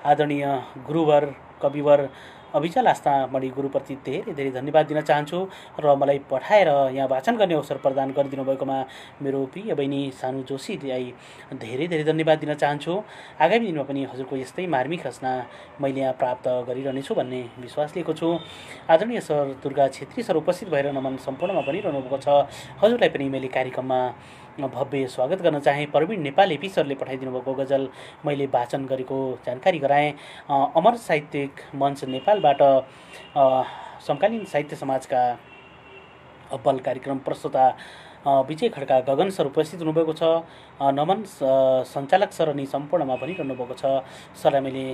आदरणीय गुरुवर कविवर अभिचल आस्थामणि गुरुप्रति धेरै धेरै धन्यवाद दिन चाहन्छु र मलाई पठाएर यहाँ वाचन गर्ने अवसर प्रदान गरिदिनु भएकोमा मेरो प्रिय बहिनी सानु जोशीलाई धेरै धेरै धन्यवाद दिन चाहन्छु। आगामी दिनमा पनि हजुरको यस्तै मार्मिक रचना मैले यहाँ प्राप्त गरिरहनेछु भन्ने विश्वास लिएको छु। आदरणीय सर दुर्गा छेत्री सर उपस्थित भएर नमन सम्पूर्णमा भनिरहनु भएको छ। हजुरलाई पनि मैले कार्यक्रममा भव्य स्वागत गर्न चाहे। प्रवीण नेपाल एपी सरले पठाइदिनु भएको गजल मैले वाचन गरेको जानकारी गराएँ। अमर साहित्यिक मञ्च नेपालबाट समकालीन साहित्य समाजका अब्बल कार्यक्रम प्रस्तुता विजय खड्का गगन सर उपस्थित हुनुभएको छ। नमन सञ्चालक सर अनि सम्पूर्णमा भनिरहनु भएको छ। सरलाई मैले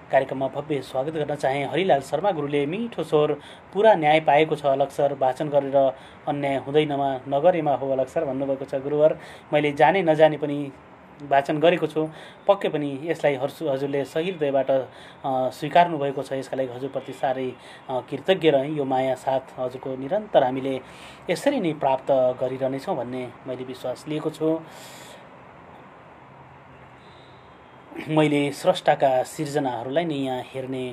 कार्यक्रममा भव्य स्वागत गर्न चाहे। हरिलाल शर्मा गुरुले मिठो स्वर पुरा न्याय पाएको छ अलग सर, वाचन गरेर अन्याय हुँदैनमा नगरेमा हो अलग सर भन्नुभएको छ गुरुवर। मैले जाने नजाने पनि वाचन गरेको छु, पक्कै पनि यसलाई हजुरले सही हृदयबाट स्वीकार्नु भएको छ। यसका लागि हजुरप्रति साह्रै कृतज्ञ रहेँ। यो माया साथ हजुरको निरन्तर हामीले यसरी नै प्राप्त गरिरहनेछौँ भन्ने मैले विश्वास लिएको छु। मैले स्रष्टाका सिर्जनाहरूलाई नै यहाँ हेर्ने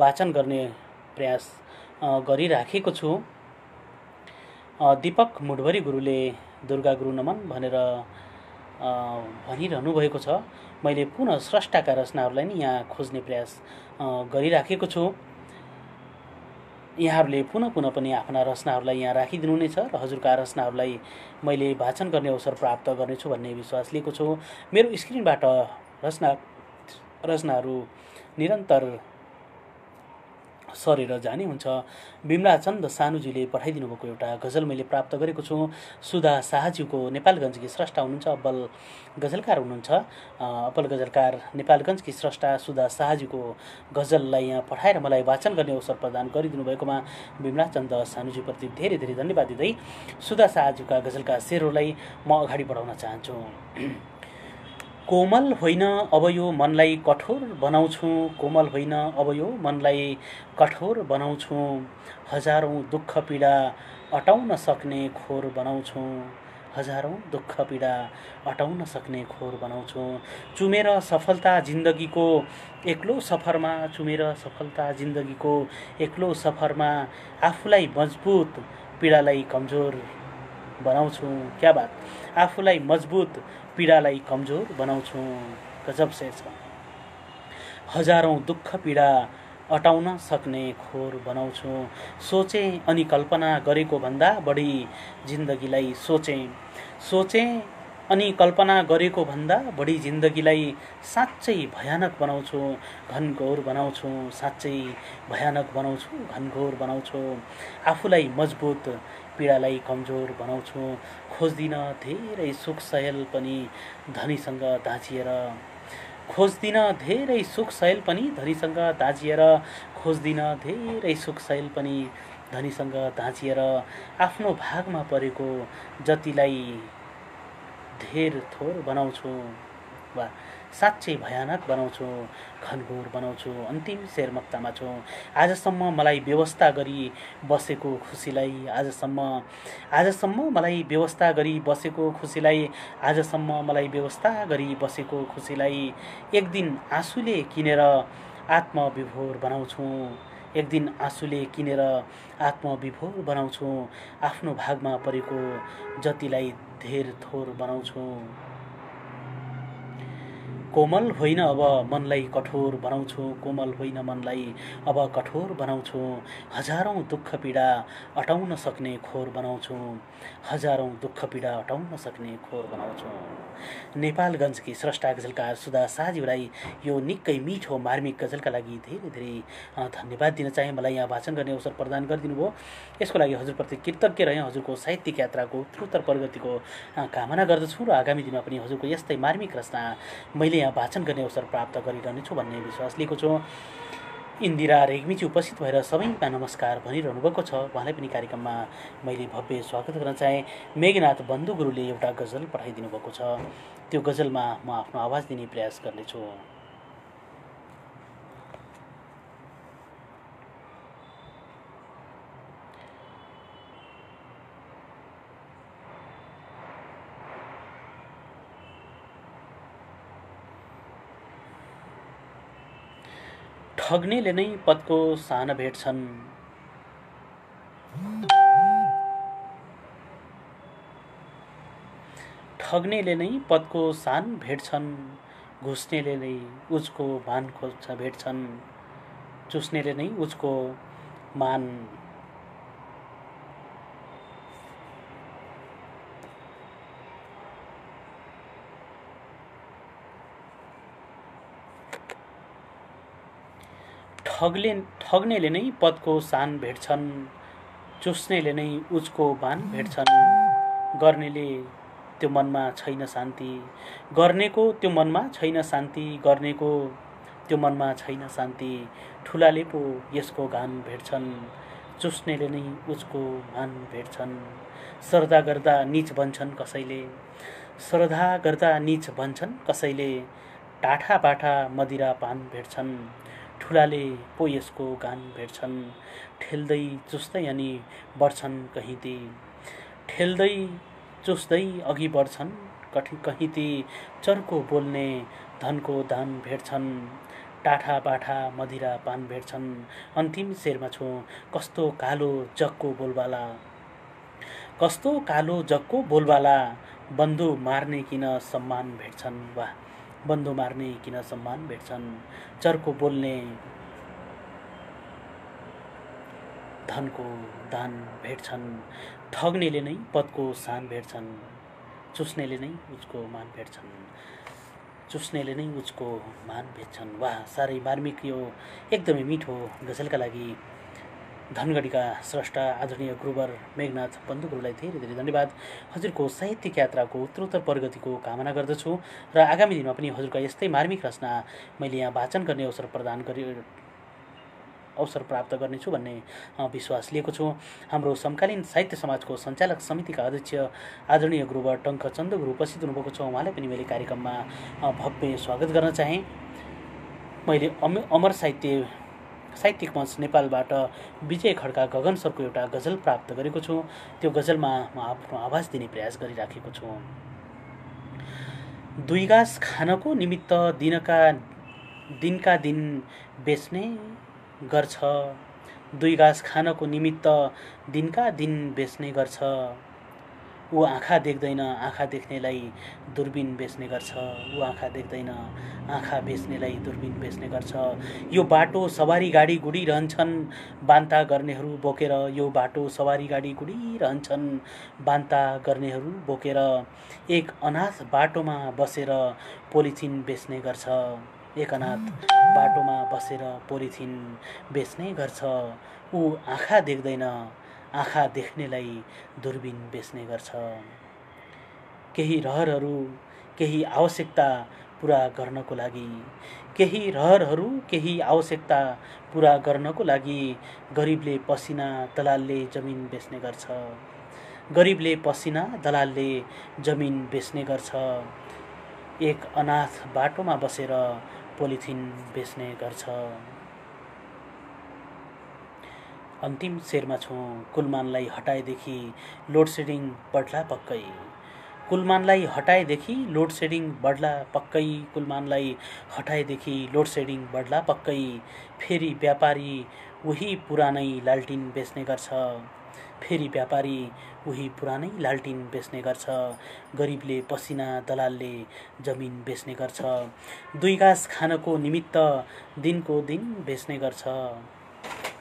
वाचन गर्ने प्रयास गरिराखेको छु। दीपक मुडभरी गुरुले दुर्गा गुरु नमन भनेर भनिरहनु भएको छ। मैले पुनः स्रष्टाका रचनाहरूलाई नै यहाँ खोज्ने प्रयास गरिराखेको छु। यहाँहरूले पुनः पनि आफ्ना रचनाहरूलाई यहाँ राखिदिनुहुनेछ र हजुरका रचनाहरूलाई मैले वाचन गर्ने अवसर प्राप्त गर्नेछु भन्ने विश्वास लिएको छु। मेरो स्क्रिनबाट रचनाहरू निरन्तर सरेर जाने हुन्छ। बिमलाचन्द सानुजीले पठाइदिनु भएको एउटा गजल मैले प्राप्त गरेको छु। सुधा शाहज्यूको नेपालगञ्जकी स्रष्टा हुनुहुन्छ, अब्बल गजलकार हुनुहुन्छ। अब्बल गजलकार नेपालगञ्जकी स्रष्टा सुधा शाहज्यूको गजललाई यहाँ पठाएर मलाई वाचन गर्ने अवसर प्रदान गरिदिनु भएकोमा बिमलाचन्द सानुजीप्रति धेरै धेरै धन्यवाद दिँदै सुधा शाहज्यूका गजलका शेरहरूलाई म अगाडि बढाउन चाहन्छु। कोमल होइन अब यो मनलाई कठोर बनाउँछु, कोमल होइन अब यो मनलाई कठोर बनाउँछु, हजारौं दुःख पीडा अटाउन सक्ने खोर बनाउँछु, हजारौं दुःख पीडा अटाउन सक्ने खोर बनाउँछु। चुमेर सफलता जिन्दगीको एक्लो सफरमा, चुमेर सफलता जिन्दगीको एक्लो सफरमा आफूलाई मजबुत पीडालाई कमजोर बनाउँछु। क्या बात, आफूलाई मजबुत पीडालाई कमजोर बनाउँछु। गजब से छ। हजारौं दुःख पीडा अटाउन सक्ने खोर बनाउँछु। सोचे अनि कल्पना गरेको भन्दा बढी जिन्दगीलाई सोचे अनि कल्पना गरेको भन्दा बढी जिन्दगीलाई साँच्चै भयानक बनाउँछु, घनघोर बनाउँछु, साँच्चै भयानक बनाउँछु, घनघोर बनाउँछु। आफूलाई मजबुत पीडालाई कमजोर बनाउँछु। खोज्दिन धेरै सुख सहेल पनि धनीसँग दाँजिएर, खोज्दिन धेरै सुख सहेल पनि धनीसँग दाँजिएर, खोज्दिन धेरै सुख सहेल पनि धनीसँग दाँजिएर, आफ्नो भागमा परेको जतिलाई धेर थोर बनाउँछु, वा साँच्चै भयानक बनाउँछु, घनघोर बनाउँछु। अन्तिम शेर मक्तामा छु। आजसम्म मलाई व्यवस्था गरी बसेको खुसीलाई, आजसम्म मलाई व्यवस्था गरी बसेको खुसीलाई, आजसम्म मलाई व्यवस्था गरी बसेको खुसीलाई एक दिन आँसुले किनेर आत्मविभोर बनाउँछु, एक दिन आँसुले किनेर आत्मविभोर बनाउँछु। आफ्नो भागमा परेको जतिलाई धेर थोर बनाउँछु। कोमल होइन अब मनलाई कठोर बनाउँछु, कोमल होइन मनलाई अब कठोर बनाउँछु, हजारौं दुःख पीडा अटाउन सक्ने खोर बनाउँछु, हजारौं दुःख पीडा अटाउन सक्ने खोर बनाउँछु। नेपालगञ्जकी स्रष्टा गजलकार सुधा शाहज्यूलाई यो निकै मिठो मार्मिक गजलका लागि धेरै धेरै धन्यवाद दिन चाहे। मलाई यहाँ वाचन गर्ने अवसर प्रदान गरिदिनु भयो, यसको लागि हजुरप्रति कृतज्ञ रहेँ। हजुरको साहित्यिक यात्राको उत्तरोत्तर प्रगतिको कामना गर्दछु र आगामी दिनमा पनि हजुरको यस्तै मार्मिक रचना मैले यहाँ वाचन गर्ने अवसर प्राप्त गरिरहनेछु भन्ने विश्वास लिएको छु। इन्दिरा रेग्मीजी उपस्थित भएर सबैमा नमस्कार भनिरहनु भएको छ। उहाँलाई पनि कार्यक्रममा मैले भव्य स्वागत गर्न चाहे। मेघनाथ बन्धु गुरुले एउटा गजल पठाइदिनु भएको छ, त्यो गजलमा म आफ्नो आवाज दिने प्रयास गर्नेछु। ठग्नेले नै पदको सान भेट्छन्, ठग्नेले नै पदको सान भेट्छन्, घुस्नेले नै उसको मान खोज्छ भेट्छन्, चुस्नेले नै उसको मान ठग्नेले नै पदको सान भेट्छन्, चुस्नेले नै उसको बान भेट्छन्, गर्नेले त्यो मनमा छैन शान्ति, गर्नेको त्यो मनमा छैन शान्ति, गर्नेको त्यो मनमा छैन शान्ति, ठुलाले पो यसको गान भेट्छन्, चुस्नेले नै उसको मान भेट्छन्। श्रद्धा गर्दा नीच बन्छन् कसैले, श्रद्धा गर्दा नीच बन्छन् कसैले, टाठा बाठा मदिरा पान भेट्छन्, ठुलाले पो यसको गान भेट्छन्। ठेल्दै चुस्दै अनि बढ्छन् कहीँती, ठेल्दै चुस्दै अघि बढ्छन् कहीँती, चर्को बोल्ने धनको दान भेट्छन्, टाठा बाठा मदिरा पान भेट्छन्। अन्तिम शेरमा छु। कस्तो कालो जगको बोलबाला, कस्तो कालो जगको बोलबाला, बन्धु मार्ने किन सम्मान भेट्छन्, वाह बन्धु मार्ने किन सम्मान भेट्छन्, चर्को बोल्ने धनको दान भेट्छन्, ठग्नेले नै पदको सान भेट्छन्, चुस्नेले नै उसको मान भेट्छन्, चुस्नेले नै उसको मान भेट्छन्। वाह साह्रै मार्मिक यो एकदमै मिठो गजलका लागि धनगढीका स्रष्टा आदरणीय गुरुवर मेघनाथ बन्धु गुरुलाई धेरै धेरै धन्यवाद। हजुरको साहित्यिक यात्राको उत्तरोत्तर प्रगतिको कामना गर्दछु र आगामी दिनमा पनि हजुरका यस्तै मार्मिक रचना मैले यहाँ वाचन गर्ने अवसर प्राप्त गर्नेछु भन्ने विश्वास लिएको छु। हाम्रो समकालीन साहित्य समाजको सञ्चालक समितिका अध्यक्ष आदरणीय गुरुवर टङ्कचन्द गुरु उपस्थित हुनुभएको छ। उहाँलाई पनि मैले कार्यक्रममा भव्य स्वागत गर्न चाहेँ। मैले अमर साहित्यिक मञ्च नेपालबाट विजय खड्का गगन सरको एउटा गजल प्राप्त गरेको छु। त्यो गजलमा म आफ्नो आवाज दिने प्रयास गरिराखेको छु। दुई गाँस खानको निमित्त दिनका दिन बेच्ने गर्छ। दुई गाँस खानको निमित्त दिनका दिन बेच्ने गर्छ। ऊ आँखा देख्दैन आँखा देख्नेलाई दूरबीन बेच्ने गर्छ। ऊ आँखा देख्दैन आँखा बेच्नेलाई दूरबीन बेच्ने गर्छ। यो बाटो सवारी गाडी गुडिरहन्छन् बान्ता गर्नेहरू बोकेर। यो बाटो सवारी गाडी गुडिरहन्छन् बान्ता गर्नेहरू बोकेर। एक अनाथ बाटोमा बसेर पोलिथिन बेच्ने गर्छ। एक अनाथ बाटोमा बसेर पोलिथिन बेच्ने गर्छ। ऊ आँखा देख्दैन आँखा देख्नेलाई दूरबीन बेच्ने गर्छ। केही रहरहरू केही आवश्यकता पुरा गर्नको लागि केही आवश्यकता पुरा गर्नको लागि गरिबले पसिना दलालले जमिन बेच्ने गर्छ। गरिबले पसिना दलालले जमिन बेच्ने गर्छ। एक अनाथ बाटोमा बसेर पोलिथिन बेच्ने गर्छ। अन्तिम शेरमा छौँ। कुलमानलाई हटाएदेखि लोडसेडिङ बढ्ला पक्कै। कुलमानलाई हटाएदेखि लोडसेडिङ बढ्ला पक्कै। कुलमानलाई हटाएदेखि लोडसेडिङ बढ्ला पक्कै। फेरि व्यापारी उही पुरानै लालटिन बेच्ने गर्छ। फेरि व्यापारी उही पुरानै लालटिन बेच्ने गर्छ। गरिबले पसिना दलालले जमिन बेच्ने गर्छ। दुई गाँस खानको निमित्त दिनको दिन बेच्ने गर्छ।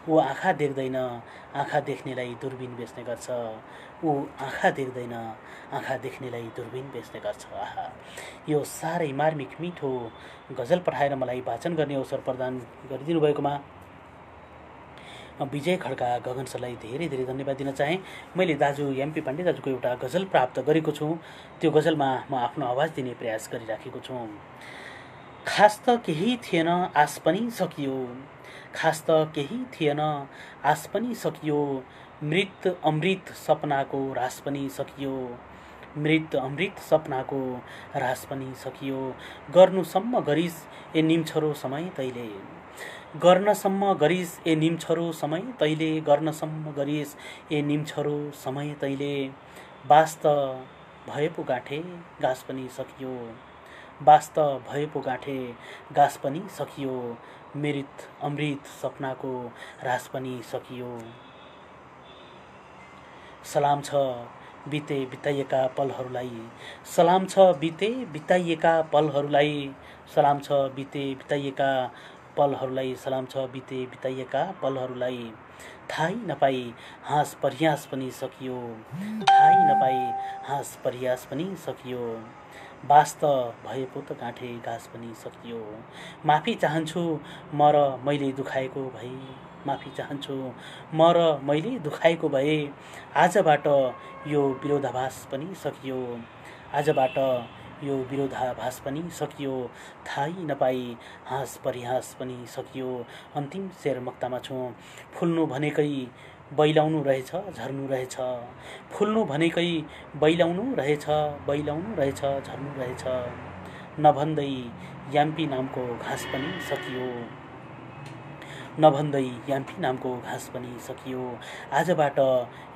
ऊ आँखा देख्दैन आँखा देख्नेलाई दूरबीन बेच्ने गर्छ। ऊ आँखा देख्दैन आँखा देख्नेलाई दूरबीन बेच्ने गर्छ। आहा, यो साह्रै मार्मिक मिठो गजल पठाएर मलाई वाचन गर्ने अवसर प्रदान गरिदिनु भएकोमा विजय खड्का गगन सरलाई धेरै धेरै धन्यवाद दिन चाहेँ। मैले दाजु एमपी पाण्डे दाजुको एउटा गजल प्राप्त गरेको छु। त्यो गजलमा म आफ्नो आवाज दिने प्रयास गरिराखेको छु। खास त केही थिएन आस पनि सकियो। खास त केही थिएन आस पनि सकियो। मृत अमृत सपनाको रास पनि सकियो। मृत अमृत सपनाको रास पनि सकियो। गर्नुसम्म गरिस ए निम्छरो समय तैले। गर्नसम्म गरिस ए निम्छरो समय तैले। गर्नसम्म गरिस ए निम्छरो समय तैले। बास त भए पो गाँठे गाँस पनि सकियो। बास त भए पो गाँठे गाँस पनि सकियो। मृत अमृत सपनाको रास पनि सकियो। सलाम छ बिते बिताइएका पलहरूलाई। सलाम छ बिते बिताइएका पलहरूलाई। सलाम छ बिते बिताइएका पलहरूलाई। सलाम छ बिते बिताइएका पलहरूलाई। थाहै नपाई हाँस परिहास पनि सकियो। थाहै नपाई हाँस परिहास पनि सकियो। बास त भए पो त गाँठे घाँस पनि सकियो। माफी चाहन्छु म र मैले दुखाएको भए। माफी चाहन्छु म र मैले दुखाएको भए। आजबाट यो विरोधाभास पनि सकियो। आजबाट यो विरोधाभास पनि सकियो। थाहै नपाई हाँस परिहास पनि सकियो। अन्तिम शेर मक्तामा छौँ। फुल्नु भनेकै बैलाउनु रहेछ झर्नु रहेछ। फुल्नु भनेकै बैलाउनु रहेछ बैलाउनु रहेछ झर्नु रहेछ। नभन्दै याम्पी नामको घाँस पनि सकियो। नभन्दै याम्फी नामको घाँस पनि सकियो। आजबाट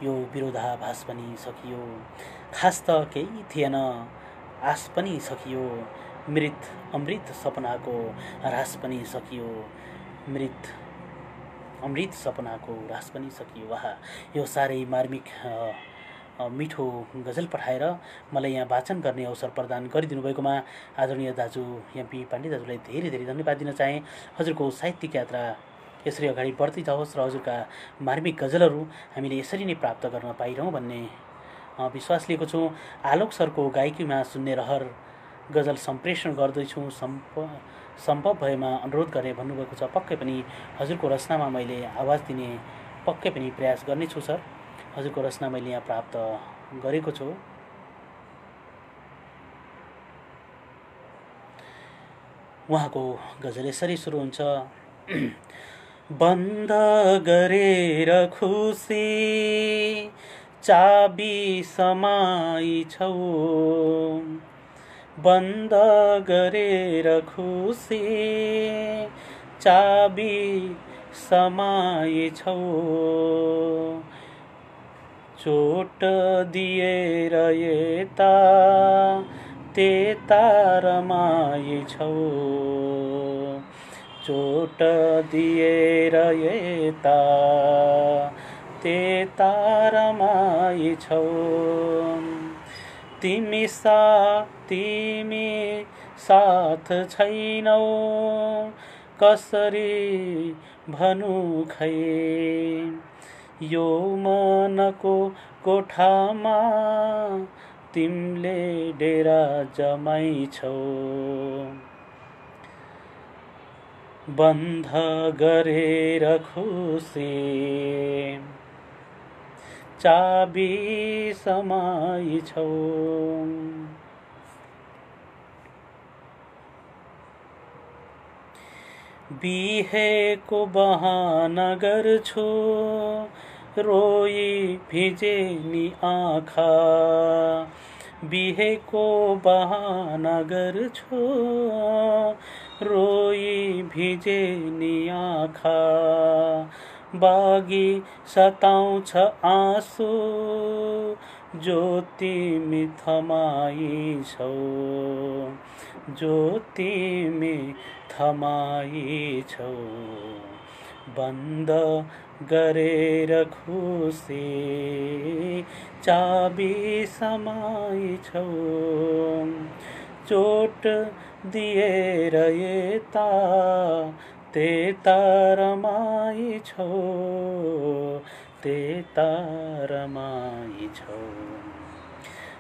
यो विरोधाभास पनि सकियो। खास त केही थिएन आस पनि सकियो। मृत अमृत सपनाको रास पनि सकियो। मृत अमृत सपनाको रास पनि सकियो। वाह, यो साह्रै मार्मिक मिठो गजल पठाएर मलाई यहाँ वाचन गर्ने अवसर प्रदान गरिदिनु भएकोमा आदरणीय दाजु एमपी पाण्डे दाजुलाई धेरै धेरै धन्यवाद दिन चाहेँ। हजुरको साहित्यिक यात्रा यसरी अगाडि बढ्दै जाओस् र हजुरका मार्मिक गजलहरू हामीले यसरी नै प्राप्त गर्न पाइरहँ भन्ने विश्वास लिएको छु। आलोक सरको गायकीमा सुन्ने रहर गजल सम्प्रेषण गर्दैछु। सम्भव भएमा अनुरोध गर्ने भन्नुभएको छ। पक्कै पनि हजुरको रचनामा मैले आवाज दिने पक्कै पनि प्रयास गर्नेछु सर। हजुरको रचना मैले यहाँ प्राप्त गरेको छु। उहाँको गजल यसरी सुरु हुन्छ। बन्द गरेर खुसी चाबी समाई छौ, बन्द गरेर खुसी चाबी समाई छौ, चोट दिएर यता त्यता रमाई छौ, चोट दिएर यता त्यता रमाई छौ, तिमी साथ छैनौ कसरी भनु खै, यो मनको कोठामा तिमीले डेरा जमाई छौ, बन्द गरेर खुसी चाबी समाई छौ, बिहेको बहाना गर्छु रोई भिजे नि आँखा, बिहेको बहाना गर्छु रोई भिजे नि आँखा, बागी सताउँछ आँसु जो तिमी थमाई छौ, जो तिमी थमाई छौ, बन्द गरेर खुसी चाबी समाई छौ, चोट दिएर यता त्यता रमाई छौ, त्यता रमाई छौ।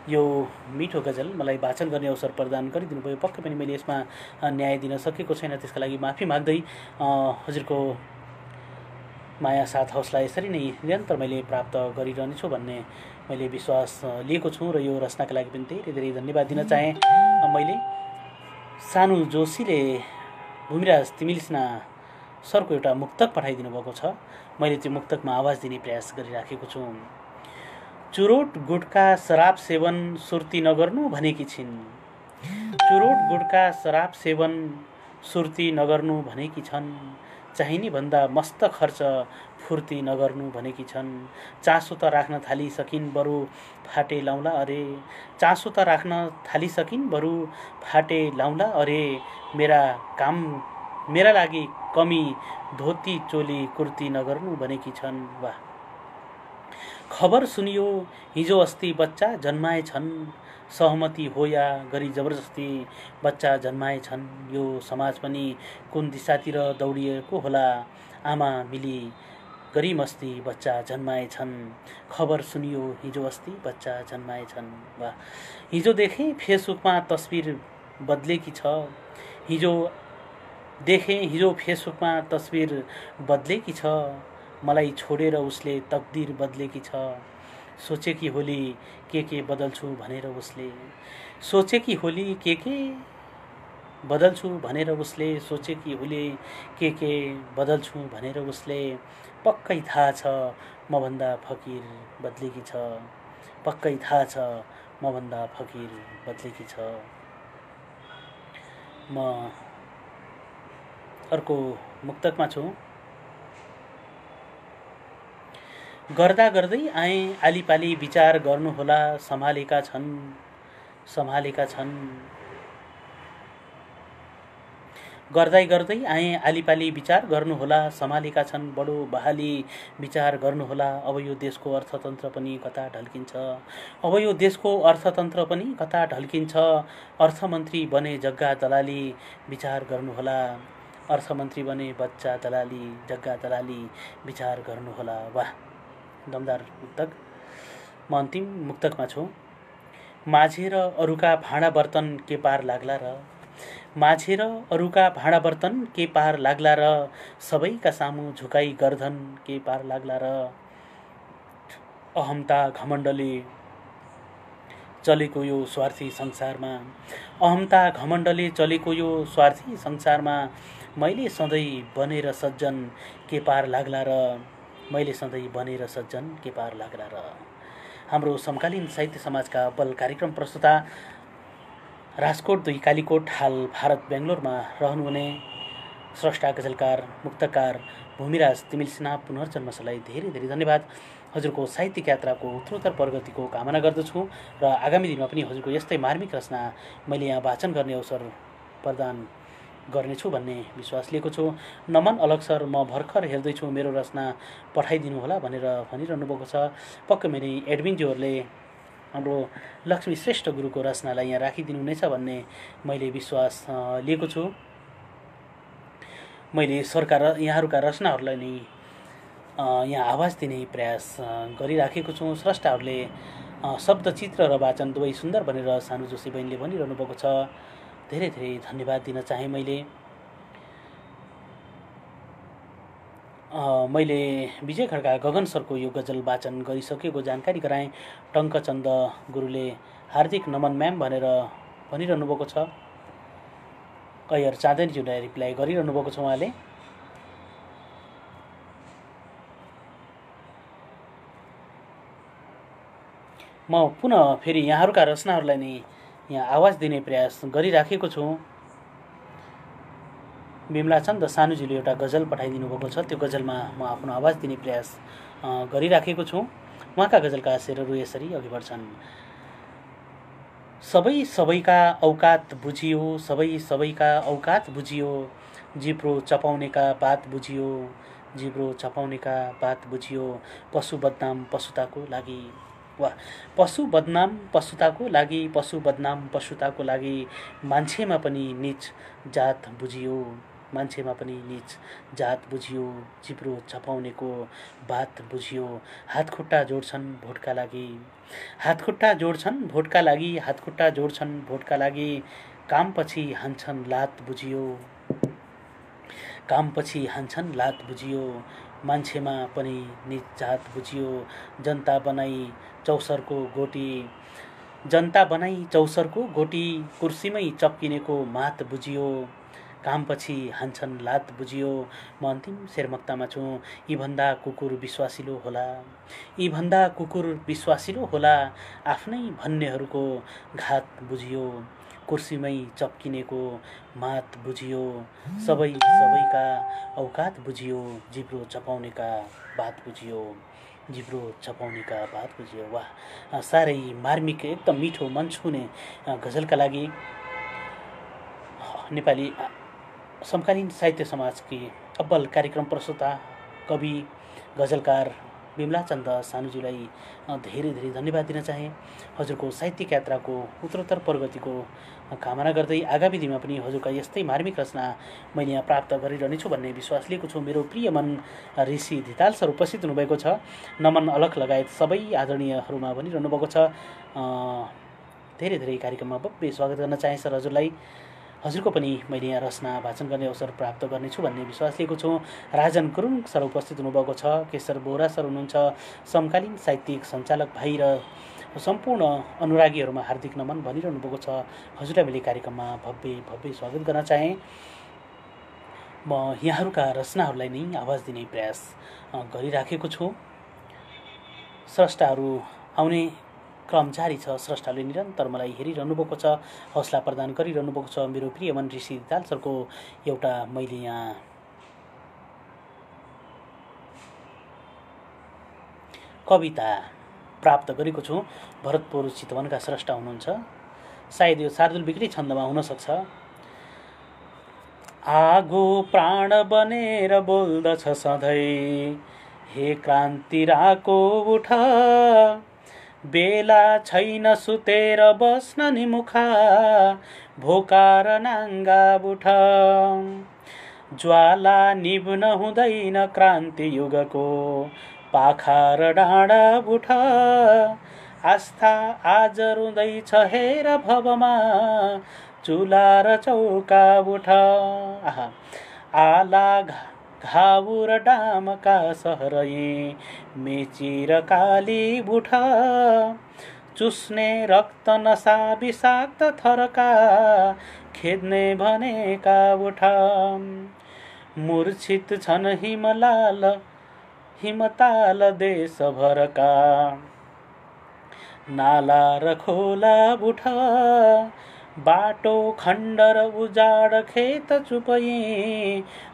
यो मिठो गजल मलाई वाचन गर्ने अवसर प्रदान गरिदिनु भयो। पक्कै पनि मैले यसमा न्याय दिन सकेको छैन, त्यसका लागि माफी माग्दै हजुरको माया साथ हौसला यसरी नै निरन्तर मैले प्राप्त गरिरहनेछु भन्ने मैले विश्वास लिएको छु र यो रचनाका लागि पनि धेरै धेरै धन्यवाद दिन चाहे। मैले सानु जोशीले भूमिराज तिमिल्सिना सरको एउटा मुक्तक पठाइदिनु भएको छ। मैले त्यो मुक्तकमा आवाज दिने प्रयास गरिराखेको छु। चुरोट गुटखा शराब सेवन सुर्ती नगर्नु भनेकी छिन्, चुरोट गुटखा शराब सेवन सुर्ती नगर्नु भनेकी छन्, चाहिने भन्दा मस्त खर्च फुर्ती नगर्नु भनेकी छन्, चासो त राख्न थालिसकिन् बरु फाटे लाउला अरे, चासो त राख्न थालिसकिन् बरु फाटे लाउला अरे, मेरा लागि कमी धोती चोली कुर्ती नगर्नु भनेकी छन्। वाह, खबर सुनियो हिजो अस्ति बच्चा जन्माएछन्, सहमति हो या गरी जबरजस्ती बच्चा जन्माएछन्, यो समाज पनि कुन दिशातिर दौडिएको होला, आमा मिली गरी मस्ती बच्चा जन्माएछन्, खबर सुनियो हिजो अस्ति बच्चा जन्माएछन्। वाह, हिजो देखेँ फेसबुकमा तस्बिर बदलेकी छ, हिजो फेसबुकमा तस्बिर बदलेकी छ, मलाई छोडेर उसले तकदीर बदलेकी छ, सोचेकी होली के बदल्छु भनेर उसले, सोचेकी होली के बदल्छु भनेर उसले, सोचेकी होली के बदल्छु भनेर उसले, पक्कै थाहा छ मभन्दा फकिर बदलेकी छ, पक्कै थाहा छ मभन्दा फकिर बदलेकी छ। म अर्को मुक्तकमा छु। गर्दा गर्दै आए आलीपाली विचार गर्नुहोला, सम्हालेका छन् गर्दै आए आलीपाली विचार गर्नुहोला, सम्हालेका छन् बडो बहाली विचार गर्नुहोला, अब यो देशको अर्थतन्त्र पनि कता ढल्किन्छ, अब यो देशको अर्थतन्त्र पनि कता ढल्किन्छ, अर्थमन्त्री बने जग्गा दलाली विचार गर्नुहोला, अर्थमन्त्री बने बच्चा दलाली जग्गा दलाली विचार गर्नुहोला। वाह, दमदार मुक्तक। म अन्तिम मुक्तकमा छु। माझेर अरूका भाँडा बर्तन के पार लाग्ला र, माझेर अरूका भाँडा बर्तन के पार लाग्ला र, सबैका सामु झुकाई गर्दन के पार लाग्ला र, अहमता घमण्डले चलेको यो स्वार्थी संसारमा, अहमता घमण्डले चलेको यो स्वार्थी संसारमा मैले सधैँ बनेर सज्जन के पार लाग्ला र, मैले सधैँ बनेर सज्जन के पार लाग्ला र। हाम्रो समकालीन साहित्य समाजका अब्बल कार्यक्रम प्रस्तुता राजकोट 2 कालीकोट हाल भारत बेङ्गलोरमा रहनुहुने स्रष्टा गजलकार मुक्तकार भूमिराज तिमिल सिन्हा पुनर्जन्मलाई धेरै धेरै धन्यवाद। हजुरको साहित्यिक यात्राको उत्तरोत्तर प्रगतिको कामना गर्दछु र आगामी दिनमा पनि हजुरको यस्तै मार्मिक रचना मैले यहाँ वाचन गर्ने अवसर प्रदान गर्नेछु भन्ने विश्वास लिएको छु। नमन अलग सर, म भर्खर हेर्दैछु, मेरो रचना पठाइदिनु होला भनेर भनिरहनु भएको छ। पक्कै मेरो एडमिनज्यूहरूले हाम्रो लक्ष्मी श्रेष्ठ गुरुको रचनालाई यहाँ राखिदिनु हुनेछ भन्ने मैले विश्वास लिएको छु। मैले यहाँहरूका रचनाहरूलाई नै यहाँ आवाज दिने प्रयास गरिराखेको छु। स्रष्टाहरूले शब्दचित्र र वाचन दुवै सुन्दर भनेर सानु जोशी बहिनीले भनिरहनु भएको छ। धेरै धेरै धन्यवाद दिन चाहे। मैले विजय खड्का गगन सरको यो गजल वाचन गरिसकेको जानकारी गराएँ। टङ्कचन्द गुरुले हार्दिक नमन म्याम भनेर भनिरहनु भएको छ। अयर चाँदनीज्यूलाई रिप्लाई गरिरहनु भएको छ उहाँले। म पुनः फेरि यहाँहरूका रचनाहरूलाई नै यहाँ आवाज दिने प्रयास गरिराखेको छु। बिमलाचन्द सानुजीले एउटा गजल पठाइदिनु भएको छ। त्यो गजलमा म आफ्नो आवाज दिने प्रयास गरिराखेको छु। उहाँका गजलका शेरहरू यसरी अघि बढ्छन्। सबै सबैका औकात बुझियो, सबै सबैका औकात बुझियो, जिब्रो चपाउनेका बात बुझियो, जिब्रो चपाउनेका बात बुझियो, पशु बदनाम पशुताको लागि, वाह, पशु बदनाम पशुताको लागि, पशु बदनाम पशुताको लागि, मान्छेमा पनि नीच जात बुझियो, मान्छेमा पनि नीच जात बुझियो, जिब्रो चपाउनेको बात बुझियो, हातखुट्टा जोड्छन् भोटका लागि, हातखुट्टा जोड्छन् भोटका लागि, हातखुट्टा जोड्छन् भोटका लागि, कामपछि हान्छन् लात बुझियो, कामपछि हान्छन् लात बुझियो, मान्छेमा पनि नीच जात बुझियो, जनता बनाई चौसरको गोटी, जनता बनाई चौसरको गोटी, कुर्सीमै चप्किनेको मात बुझियो, कामपछि हान्छन् लात बुझियो। म अन्तिम शेरमक्तामा छु। यीभन्दा कुकुर विश्वासिलो होला, यीभन्दा कुकुर विश्वासिलो होला, आफ्नै भन्नेहरूको घात बुझियो, कुर्सीमै चप्किनेको मात बुझियो, सबै सबैका औकात बुझियो, जिब्रो चपाउनेका बात बुझियो, जिब्रो चपाउनेका बात बुझियो। वाह, साह्रै मार्मिक, एकदम मिठो मन छुने गजलका लागि नेपाली समकालीन साहित्य समाजकी अब्बल कार्यक्रम प्रस्तुता कवि गजलकार बिमलाचन्द सानुजीलाई धेरै धेरै धन्यवाद दिन चाहे। हजुरको साहित्यिक यात्राको उत्तरोत्तर प्रगतिको कामना गर्दै आगामी दिनमा पनि हजुरका यस्तै मार्मिक रचना मैले यहाँ प्राप्त गरिरहनेछु भन्ने विश्वास लिएको छु। मेरो प्रिय मन ऋषि धिताल सर उपस्थित हुनुभएको छ। नमन अलख लगायत सबै आदरणीयहरूमा भनिरहनु भएको छ। धेरै धेरै कार्यक्रममा भव्य स्वागत गर्न चाहे सर हजुरलाई। हजुरको पनि मैले यहाँ रचना वाचन गर्ने अवसर प्राप्त गर्नेछु भन्ने विश्वास लिएको छु। राजन गुरुङ सर उपस्थित हुनुभएको छ। केशर बोरा सर हुनुहुन्छ। समकालीन साहित्यिक सञ्चालक भाइ र सम्पूर्ण अनुरागीहरूमा हार्दिक नमन भनिरहनु भएको छ। हजुरलाई मैले कार्यक्रममा भव्य भव्य स्वागत गर्न चाहे। म यहाँहरूका रचनाहरूलाई नै आवाज दिने प्रयास गरिराखेको छु। स्रष्टाहरू आउने क्रम जारी छ। स्रष्टाले निरन्तर मलाई हेरिरहनु भएको छ, हौसला प्रदान गरिरहनु भएको छ। मेरो प्रिय मन ऋषि धिताल सरको एउटा मैले यहाँ कविता प्राप्त गरेको छु। भरतपुर चितवनका स्रष्टा हुनुहुन्छ। सायद यो शार्दुल बिक्री छन्दमा हुनसक्छ। आगो प्राण बनेर बोल्दछ सधैँ, हे क्रान्तिराको उठ, बेला छैन सुतेर बस्न नि मुखा, भोकार नाङ्गा बुठ, ज्वाला निभ्न हुँदैन क्रान्ति युगको, पाखा र डाँडा बुठ, आस्था आज रुँदैछ हेर भवमा, चुला र चौका बुठ, आला घाउ र डामका सहरै, मेची र काली बुठ, चुस्ने रक्त नसा विषाक्त थरका खेद्ने भनेका उठा मूर्छित छन् हिमताल देशभरका नाला र खोला बुठ बाटो खण्डर उजाड खेत चुपई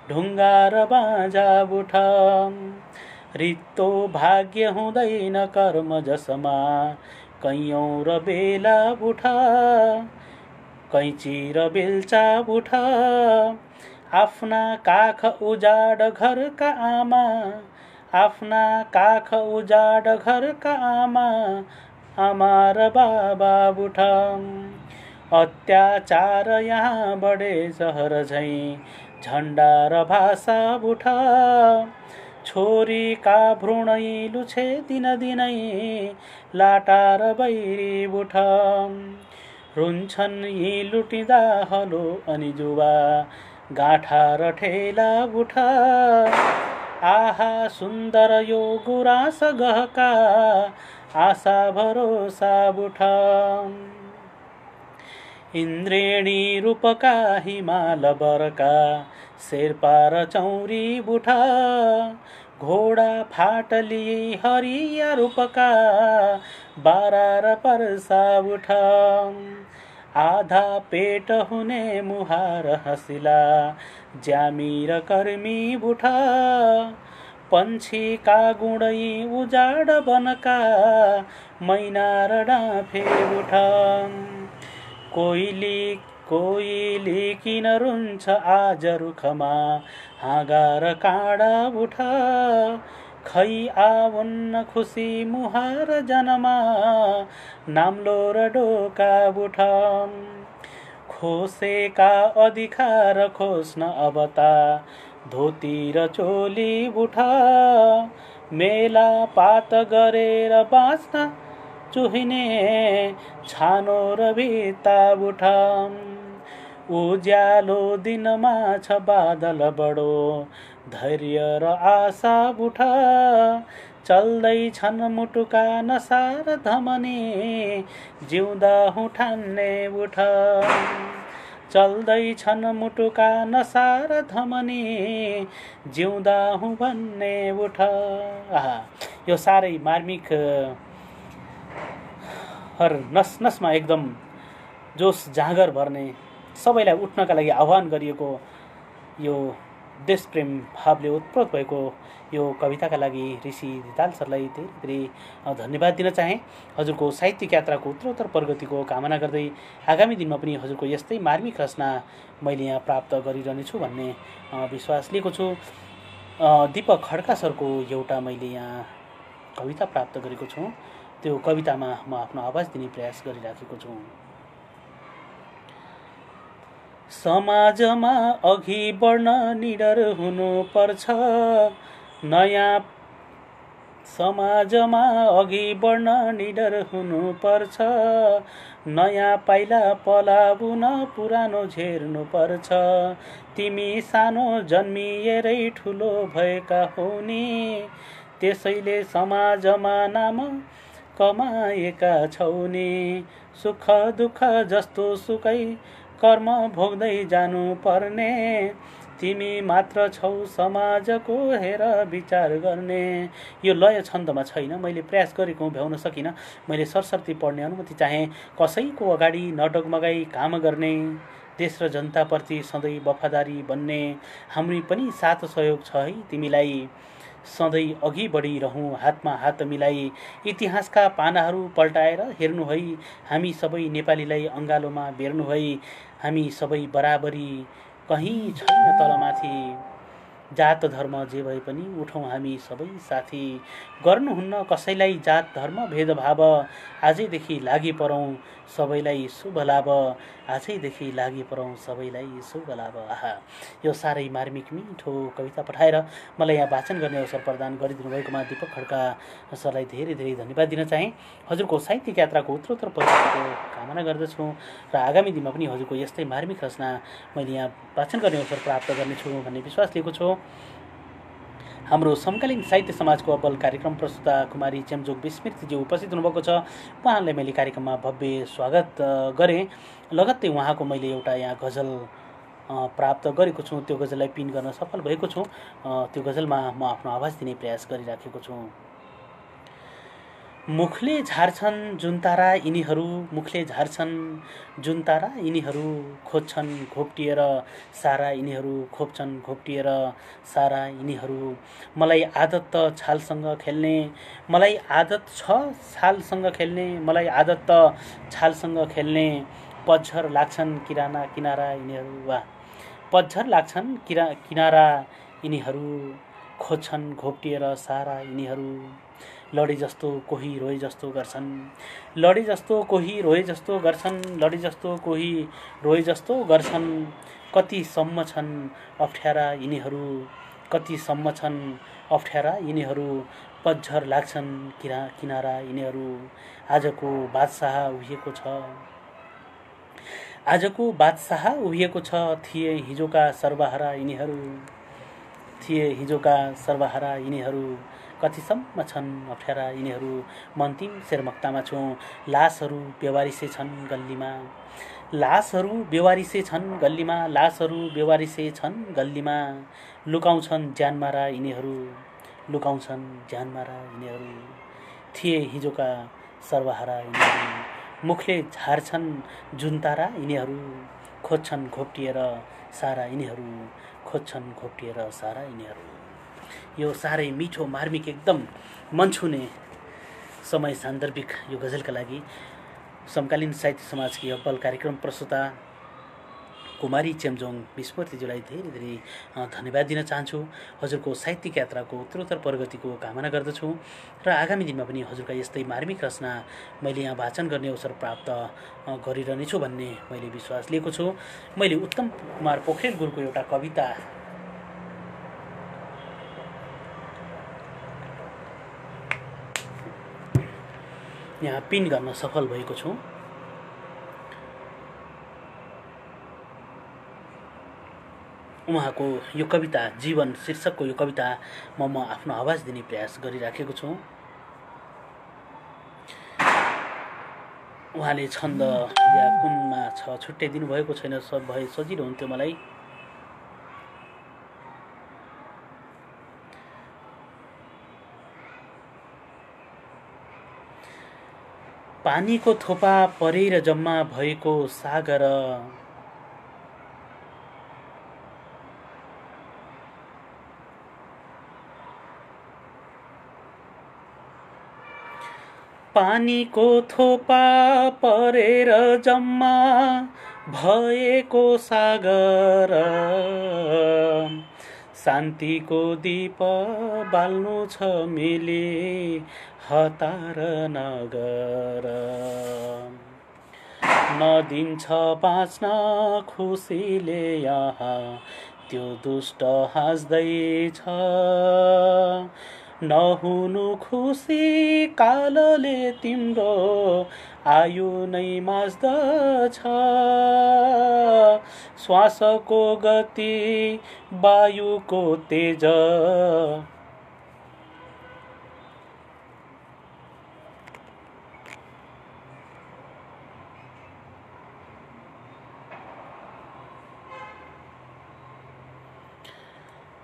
ढुङ्गा र बाँझा बुठ रित्तो भाग्य हुँदैन कर्म जसमा कैयौँ र बेला बुठ कैची र बेल्चा बुठ आफ्ना काख उजाड घरका आमा आफ्ना काख उजाड घरका आमा र बाबा बुठ अत्याचार यहाँ बढे सहर झैँ झण्डा र भाषा बुठ छोरीका भ्रूणै लुछे दिनदिनै लाटा र बैरी बुठ रुन्छन् यी लुटिँदा हलो अनि जुवा गाठा र ठेला बुठ आहा सुन्दर यो गुराँस गहका आशा भरोसा बुठ इन्द्रेणी रूपका हिमाल बरका शेर्पा र चौरी बुठ घोडा फाटली हरिया रूपका बारा र पर्सा बुठ आधा पेट हुने मुहार हसिला ज्यामी र कर्मी बुठ पन्छीका गुणै उजाड बनका मैना र डाँफे बुठ कोइली किन रुन्छ आज रुखमा हाँगा र काँडा बुठ खै आवन्न खुसी मुहार जनमा नाम्लो र डोका बुठ खोसेका अधिकार खोज्न अबता धोती र चोली बुठ मेला पात गरेर बाँच्न चुहिने छानो र भित्ता बुठ उज्यालो दिनमा छ बादल बडो धैर्य र आशा बुठ चल्दै छन् मुटुका नसार धमनी जिउँदा हुँ ठान्ने बुठ चल्दै छन् मुटुका नसार धमनी जिउँदा हुँ भन्ने बुठ यो साह्रै मार्मिक हर नस नसमा एकदम जोस जाँगर भर्ने सबैलाई उठ्नका लागि आह्वान गरिएको यो देशप्रेम भावले उत्प्रोत भएको यो कविताका लागि ऋषि धिताल सरलाई धेरै धेरै धन्यवाद दिन चाहे। हजुरको साहित्यिक यात्राको उत्तरोत्तर प्रगतिको कामना गर्दै आगामी दिनमा पनि हजुरको यस्तै मार्मिक रचना मैले यहाँ प्राप्त गरिरहनेछु भन्ने विश्वास लिएको छु। दीपक खड्का सरको एउटा मैले यहाँ कविता प्राप्त गरेको छु, त्यो कवितामा म आफ्नो आवाज दिने प्रयास गरिराखेको छु। समाजमा अघि बढ्न निडर हुनुपर्छ, नयाँ समाजमा अघि बढ्न निडर हुनुपर्छ, नयाँ पाइला पलाउन पुरानो झेर्नुपर्छ। तिमी सानो जन्मिएरै ठुलो भएका हौ नि, त्यसैले समाजमा नाम कमाएका छौ नि। सुख दुःख जस्तो सुकै कर्म भोग्दै जानु पर्ने, तिमी मात्र छौ समाजको हेर विचार गर्ने। यो लय छन्दमा छैन, मैले प्रयास गरेको भ्याउन सकिनँ। मैले सरसर्ती पढ्ने अनुमति चाहे। कसैको अगाडि नडगमगाई काम गर्ने, देश र जनताप्रति सधैँ वफादारी बन्ने, हामी पनि साथ सहयोग छ है तिमीलाई। सधैँ अघि बढिरहँ हातमा हात मिलाई, इतिहासका पानाहरू पल्टाएर हेर्नु है, हामी सबै नेपालीलाई अङ्गालोमा बेर्नु है। हामी सबै बराबरी, कहीँ छैन तलमाथि, जात धर्म जे भए पनि उठौँ हामी सबै साथी। गर्नुहुन्न कसैलाई जात धर्म भेदभाव, आजैदेखि लागि परौँ सबैलाई शुभ लाभ, आजैदेखि लागि परौँ सबैलाई शुभ लाभ। आहा, यो साह्रै मार्मिक मिठो कविता पठाएर मलाई यहाँ वाचन गर्ने अवसर प्रदान गरिदिनु भएकोमा दीपक खड्का सरलाई धेरै धेरै धन्यवाद दिन चाहे। हजुरको साहित्यिक यात्राको उत्तरोत्तर प्रगतिको कामना गर्दछु र आगामी दिनमा पनि हजुरको यस्तै मार्मिक रचना मैले यहाँ वाचन गर्ने अवसर प्राप्त गर्नेछु भन्ने विश्वास लिएको छु। हाम्रो समकालीन साहित्य समाजको अब्बल कार्यक्रम प्रस्तुता कुमारी चेम्जोक विस्मृतिज्यू उपस्थित हुनुभएको छ। उहाँलाई मैले कार्यक्रममा भव्य स्वागत गरेँ। लगत्तै उहाँको मैले एउटा यहाँ गजल प्राप्त गरेको छु। त्यो गजललाई पिन गर्न सफल भएको छु। त्यो गजलमा म आफ्नो आवाज दिने प्रयास गरिराखेको छु। मुखले झार्छन् जुन तारा यिनीहरू, मुखले झार्छन् जुन तारा यिनीहरू, खोज्छन् घोप्टिएर सारा यिनीहरू, खोज्छन् घोप्टिएर सारा यिनीहरू। मलाई आदत त छालसँग खेल्ने, मलाई आदत छ छालसँग खेल्ने, मलाई आदत त छालसँग खेल्ने। पतझर लाग्छन् किराना किनारा यिनीहरू, वा पतझर लाग्छन् किनारा यिनीहरू, खोज्छन् घोप्टिएर सारा यिनीहरू। लडे जस्तो कोही रोए जस्तो गर्छन्, लडे जस्तो कोही रोए जस्तो गर्छन्, लडे जस्तो कोही रोए जस्तो गर्छन्। कतिसम्म छन् अप्ठ्यारा यिनीहरू, कतिसम्म छन् अप्ठ्यारा यिनीहरू। पतझर लाग्छन् किनारा यिनीहरू। आजको बादशाह उभिएको छ, आजको बादशाह उभिएको छ। थिए हिजोका सर्वहारा यिनीहरू, थिए हिजोका सर्वहारा यिनीहरू। कतिसम्म छन् अप्ठ्यारा यिनीहरू। म अन्तिम शेरमक्तामा छु। लासहरू बेवारिसे छन् गल्लीमा, लासहरू बेवारिसे छन् गल्लीमा, लासहरू बेवारिसे छन् गल्लीमा। लुकाउँछन् ज्यानमारा यिनीहरू, लुकाउँछन् ज्यानमारा यिनीहरू। थिए हिजोका सर्वहारा यिनीहरू। मुखले झार्छन् जुन तारा यिनीहरू, खोज्छन् घोप्टिएर सारा यिनीहरू, खोज्छन् घोप्टिएर सारा यिनीहरू। यो साह्रै मिठो मार्मिक एकदम मन छुने समय सान्दर्भिक यो गजलका लागि समकालीन साहित्य समाजकी अब्बल कार्यक्रम प्रस्तुता कुमारी चेम्जोङ विस्मृतिज्यूलाई धेरै धेरै धन्यवाद दिन चाहन्छु। हजुरको साहित्यिक यात्राको उत्तरोत्तर प्रगतिको कामना गर्दछु र आगामी दिनमा पनि हजुरका यस्तै मार्मिक रचना मैले यहाँ वाचन गर्ने अवसर प्राप्त गरिरहनेछु भन्ने मैले विश्वास लिएको छु। मैले उत्तम कुमार पोखरेल गुरुको एउटा कविता यहाँ पिन गर्न सफल भएको छु। उहाँको यो कविता जीवन शीर्षकको यो कविता म आफ्नो आवाज दिने प्रयास गरिराखेको छु। उहाँले छन्द या कुनमा छ छुट्टै दिनुभएको छैन, सब भए सजिलो हुन्थ्यो मलाई। पानीको थोपा परेर जम्मा भएको सागर, पानीको थोपा परेर जम्मा भएको सागर। शान्तिको दीप बाल्नु छ मिली हतार नगर। नदिन्छ बाँच्न खुसीले यहाँ त्यो दुष्ट हाँस्दैछ। नहुनु खुसी कालले तिम्रो आयु नै माझ्दछ। श्वासको गति वायुको तेज,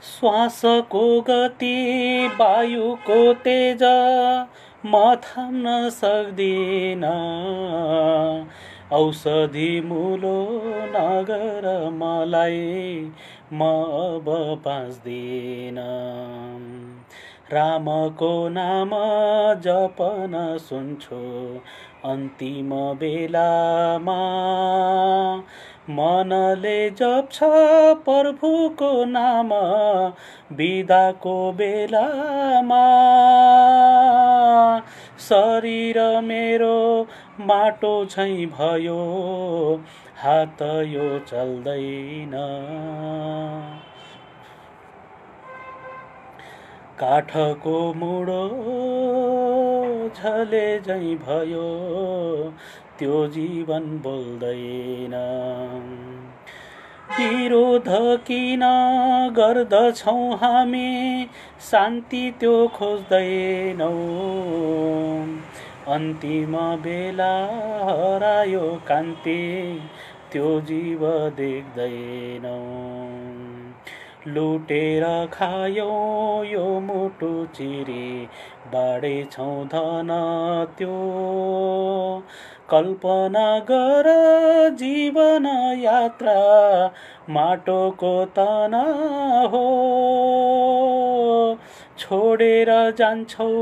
श्वासको गति वायुको तेज म थाम्न सक्दिन। औषधि मुलो नगर मलाई, म अब बाँच्दिन। रामको नाम जपन सुन्छु अन्तिम बेलामा। मनले जप्छ प्रभुको नाम बिदाको बेलामा। शरीर मेरो माटो झैं भयो, हात यो चल्दैन। काठको मुडो झले झैं भयो, त्यो जीवन बोल्दैन। विरोध किन गर्दछौँ हामी शान्ति त्यो खोज्दैनौ अन्तिम बेला हरायो कान्ति त्यो जीव देख्दैनौ लुटेर खायौ यो मुटु चिरी बाँडेछौँ धन त्यो कल्पना गर जीवन यात्रा माटोको तना हो छोडेर जान्छौ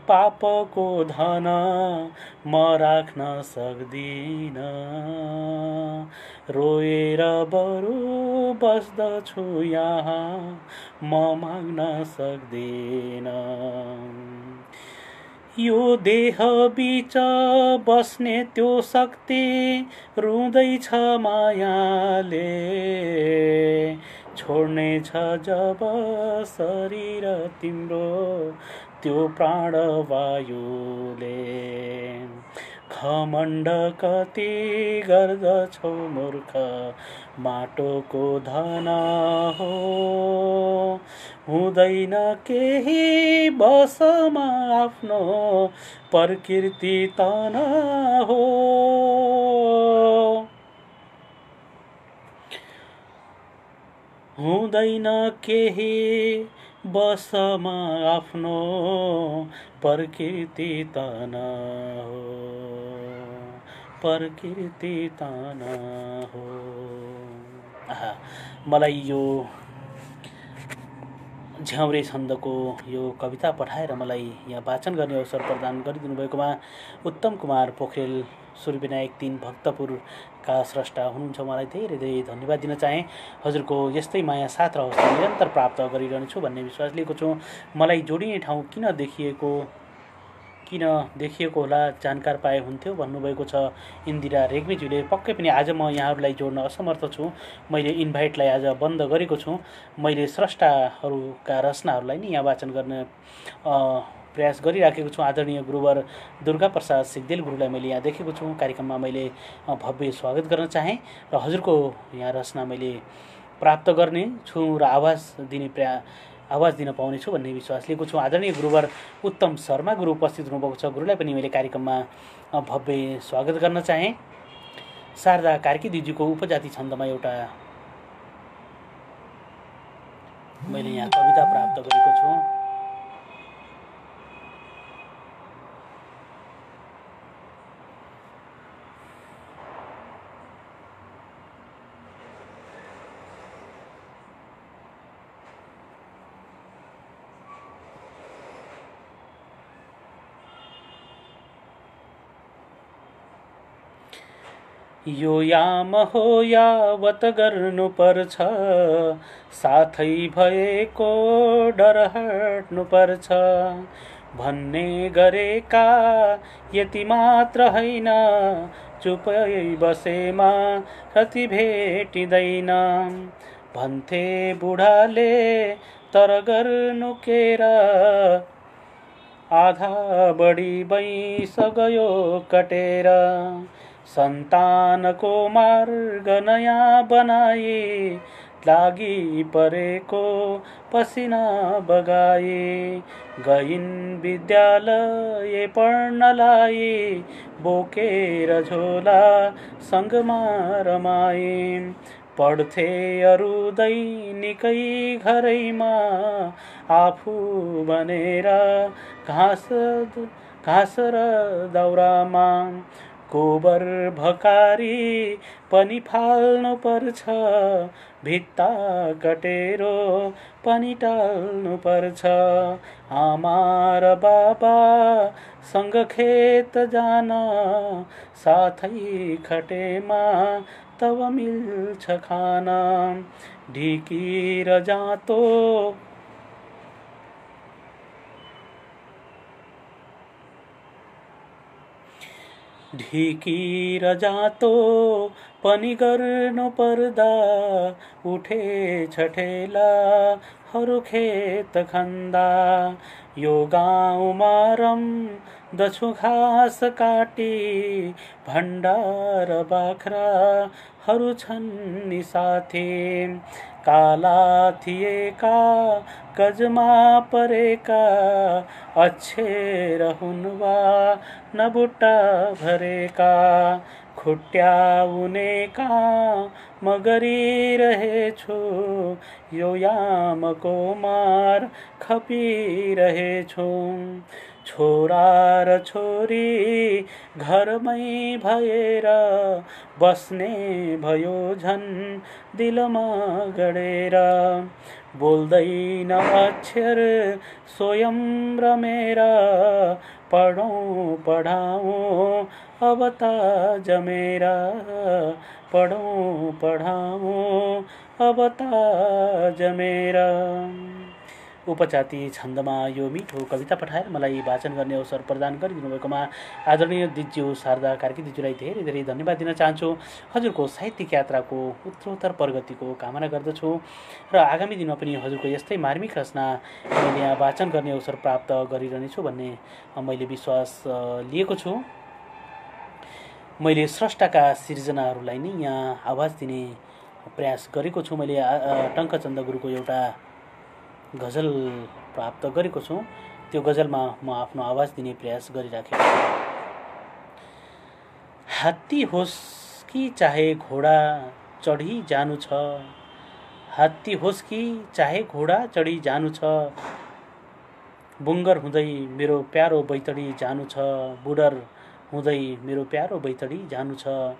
पापको धन म राख्न सक्दिन रोएर बरु बस्दछु यहाँ म माग्न सक्दिन यो देह बीच बस्ने त्यो शक्ति रुँदैछ मायाले छोड्ने छ जब शरीर तिम्रो त्यो प्राणवायुले घमण्ड कति गर्दछौ मूर्ख माटोको धन हो हुँदैन केही बसमा आफ्नो प्रकृति तन हो हुँदैन केही बसमा आफ्नो प्रकृति तन हो प्रकृति तन हो मलाई यो झ्याउरे छन्दको यो कविता पठाएर मलाई यहाँ वाचन गर्ने अवसर प्रदान गरिदिनु भएकोमा उत्तम कुमार पोखरेल सूर्यविनायक 3 भक्तपुरका स्रष्टा हुनुहुन्छ मलाई धेरै धेरै धन्यवाद दिन चाहे हजुरको यस्तै माया साथ र हौसला निरन्तर प्राप्त गरिरहनेछु भन्ने विश्वास लिएको छु मलाई जोडिने ठाउँ किन देखिएको होला जानकार पाए हुन्थ्यो भन्नुभएको छ इन्दिरा रेग्मीज्यूले पक्कै पनि आज म यहाँहरूलाई जोड्न असमर्थ छु मैले इन्भाइटलाई आज बन्द गरेको छु मैले स्रष्टाहरूका रचनाहरूलाई नि यहाँ वाचन गर्न प्रयास गरिराखेको छु आदरणीय गुरुवर दुर्गा प्रसाद सिग्देल गुरुलाई मैले यहाँ देखेको छु कार्यक्रममा मैले भव्य स्वागत गर्न चाहे र हजुरको यहाँ रचना मैले प्राप्त गर्ने छु र आवाज दिन पाउने छु भन्ने विश्वास लिएको छु आदरणीय गुरुवर उत्तम शर्मा गुरु उपस्थित हुनुभएको छ गुरुलाई पनि मैले कार्यक्रममा भव्य स्वागत गर्न चाहे शारदा कार्की दिदीको उपजाति छन्दमा एउटा मैले यहाँ कविता प्राप्त गरेको छु यो याम हो यावत गर्नुपर्छ साथै भएको डर हट्नुपर्छ भन्ने गरेका यति मात्र हैन चुपै बसेमा कति भेटिँदैन भन्थे बुढाले तर गर्नु केर आधा बढी वैंश गयो कटेर सन्तानको मार्ग नयाँ बनाए लागि परेको पसिना बगाए गइन् विद्यालय पढ्नलाई बोकेर झोला सँगमा रमाए पढ्थे अरू दैनिकै घरैमा आफू बनेर घाँस र दाउरामा गोबर भकारी पनि फाल्नु पर्छ भित्ता कटेरो पनि टाल्नु पर्छ आमा र बाबा सँग खेत जान साथै खटेमा तब मिल्छ खाना ढिकी र जाँतो ढिकी र जाँतो पनि गर्नु पर्दा उठे छठेलाहरू खेत खन्दा यो गाउँमा रम्दछु घाँस काटी, भण्डार बाख्राहरू छन् नि साथी। काला थिएका गजमा परेका, अक्षर हुन् वा नबुट्टा भरेका, खुट्याउने काम गरिरहेछु, यो यामको मार खपिरहेछु। छोरा र छोरी घरमै भएर बस्ने भयो झन् दिलमा गडेर। बोल्दैन अक्षर स्वयं रमेर, पढौँ पढाऊँ अब त जमेर, पढौँ पढाऊँ अब त जमेर। उपजाति छन्दमा यो मिठो कविता पठाएर मलाई वाचन गर्ने अवसर प्रदान गरिदिनु भएकोमा आदरणीय दिज्यू शारदा कार्की दिज्यूलाई धेरै धेरै धन्यवाद दिन चाहन्छु। हजुरको साहित्यिक यात्राको उत्तरोत्तर प्रगतिको कामना गर्दछु र आगामी दिनमा पनि हजुरको यस्तै मार्मिक रचना मैले यहाँ वाचन गर्ने अवसर प्राप्त गरिरहनेछु भन्ने मैले विश्वास लिएको छु। मैले स्रष्टाका सिर्जनाहरूलाई नै यहाँ आवाज दिने प्रयास गरेको छु। मैले टङ्कचन्द गुरुको एउटा गजल प्राप्त गरेको छु, त्यो गजलमा म आफ्नो आवाज दिने प्रयास गरिराखेको छु। हात्ती होस् कि चाहे घोडा चढी जानु छ, हात्ती होस् कि चाहे घोडा चढी जानु छ, बुङ्गर हुँदै मेरो प्यारो बैतडी जानु छ, बुडर हुँदै मेरो प्यारो बैतडी जानु छ।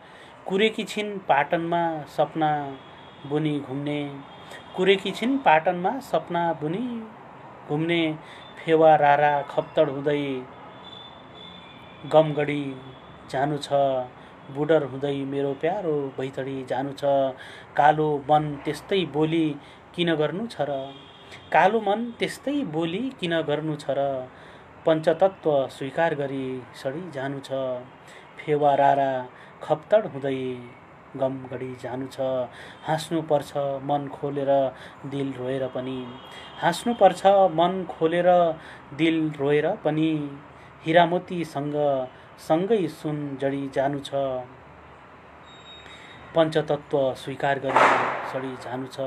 कुरेकी छिन् पाटनमा सपना बुनी घुम्ने, कुरेकी छिन् पाटनमा सपना बुनी घुम्ने, फेवा रारा खप्तड हुँदै गमगढी जानु छ, बुडर हुँदै मेरो प्यारो बैतडी जानु छ। कालो मन त्यस्तै बोली किन गर्नु छ र, कालो मन त्यस्तै बोली किन गर्नु छ र, पञ्चतत्व स्वीकार गरी सडी जानु छ, फेवा रारा खप्तड हुँदै गमगढी जानु छ। हाँस्नु पर्छ मन खोलेर दिल रोएर पनि, हाँस्नु पर्छ मन खोलेर दिल रोएर पनि, हिरामोतीसँग सँगै सुन जडी जानु छ, पञ्चतत्व स्वीकार गरी सडी जानु छ।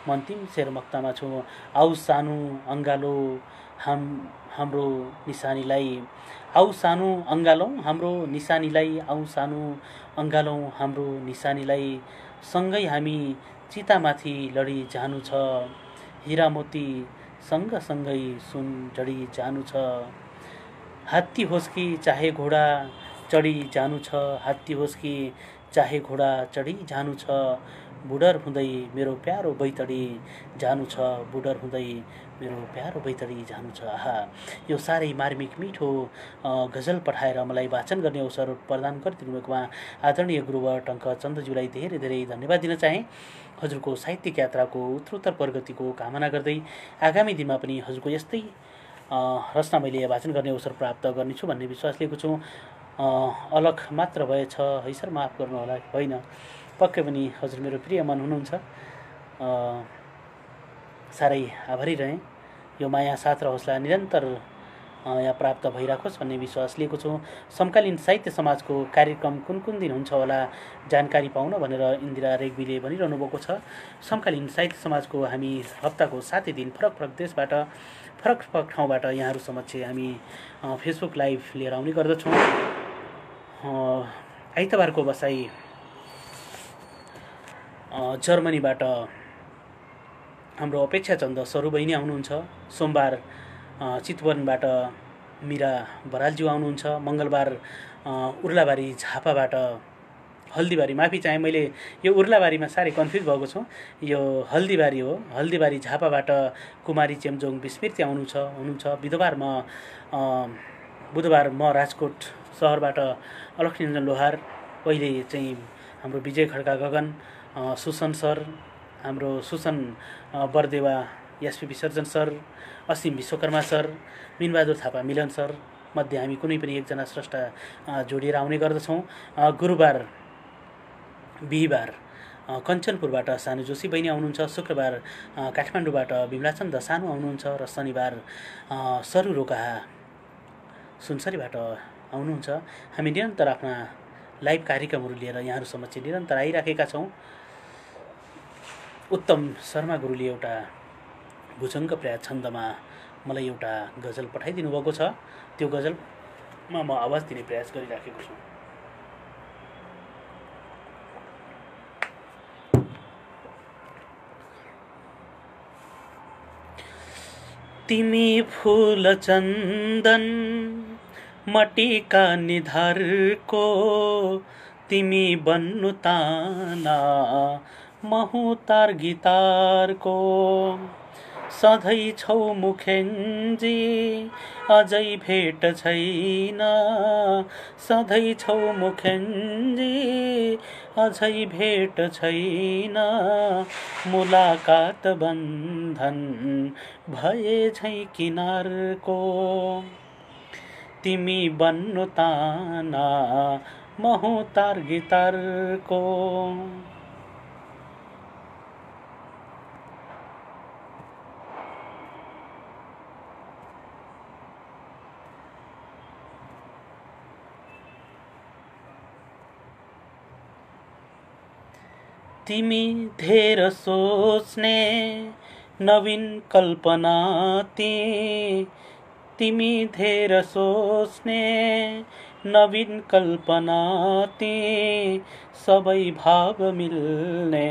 म अन्तिम शेर मक्तामा छु। आउ सानो अङ्गालो हाम्रो निशानीलाई, आउ सानो अङ्गालौँ हाम्रो निशानीलाई, आउ सानो अङ्गालौँ हाम्रो निशानीलाई, सँगै हामी चितामाथि लडी जानु छ, हिरामोती सँगसँगै सुन जडी जानु छ। हात्ती होस् कि चाहे घोडा चढी जानु छ, हात्ती होस् कि चाहे घोडा चढी जानु छ, बुडर हुँदै मेरो प्यारो बैतडी जानु छ, बुडर हुँदै मेरो प्यारो बैतडी जानु छ। आहा, यो साह्रै मार्मिक मिठो गजल पठाएर मलाई वाचन गर्ने अवसर प्रदान गरिदिनु भएकोमा आदरणीय गुरुवर टङ्कचन्दज्यूलाई धेरै धेरै धन्यवाद दिन चाहे। हजुरको साहित्यिक यात्राको उत्तरोत्तर प्रगतिको कामना गर्दै आगामी दिनमा पनि हजुरको यस्तै रचना मैले वाचन गर्ने अवसर प्राप्त गर्नेछु भन्ने विश्वास लिएको छु। अलग मात्र भएछ है सर, माफ गर्नु होला, होइन पक्कै पनि हजुर मेरो प्रिय मन हुनुहुन्छ। साह्रै आभारी रहेँ। यो माया साथ र हौसला निरन्तर यहाँ प्राप्त भइराखोस् भन्ने विश्वास लिएको छु। समकालीन साहित्य समाजको कार्यक्रम कुन कुन दिन हुन्छ होला जानकारी पाउन भनेर इन्दिरा रेग्मीले भनिरहनु भएको छ। समकालीन साहित्य समाजको हामी हप्ताको 7 दिन फरक फरक देशबाट फरक फरक ठाउँबाट यहाँहरू समक्ष हामी फेसबुक लाइभ लिएर आउने गर्दछौँ। आइतबारको बसाई जर्मनीबाट हाम्रो अपेक्षा चन्द सरू बहिनी आउनुहुन्छ। सोमबार चितवनबाट मिरा बरालज्यू आउनुहुन्छ। मङ्गलबार उर्लाबारी झापाबाट हल्दीबारी, माफी चाहे मैले यो उर्लाबारीमा साह्रै कन्फ्युज भएको छु, यो हल्दीबारी हो। हल्दीबारी झापाबाट कुमारी चेम्जोङ विस्मृति हुनुहुन्छ। बुधबार म राजकोट सहरबाट अलक्ष्मीरञ्जन लोहार, पहिले चाहिँ हाम्रो विजय खड्का गगन, सुसन सर, हाम्रो सुसन बरदेवा, एसपी विसर्जन सर, असीम विश्वकर्मा सर, मिनबहादुर थापा मिलन सर मध्ये हामी कुनै पनि एकजना स्रष्टा जोडिएर आउने गर्दछौँ। गुरुबार, बिहिबार कञ्चनपुरबाट सानु जोशी बहिनी आउनुहुन्छ, शुक्रबार काठमाडौँबाट विमलाचन्द सानु आउनुहुन्छ र शनिबार सरु रोकाहा सुनसरीबाट आउनुहुन्छ। हामी निरन्तर आफ्ना लाइभ कार्यक्रमहरू लिएर यहाँहरू समक्ष निरन्तर आइराखेका छौँ। उत्तम शर्मा गुरुले एउटा भुजङ्ग प्राय छन्दमा मलाई एउटा गजल पठाइदिनु भएको छ। त्यो गजलमा म आवाज दिने प्रयास गरिराखेको छु। तिमी फूल चन्दन मटीका निधारको, तिमी बन्नु ताना महुतार गितारको, सधैँ छौ मुखेन्जी अझै भेट छैन, सधैँ छौ मुखेन्जी अझै भेट छैन, मुलाकात बन्धन भए झै किनारको, तिमी बन्नु ताना महुतार गितारको। तिमी धेर सोच्ने नवीन कल्पना तिमी धेर सोच्ने नवीन कल्पना सबै भाव मिल्ने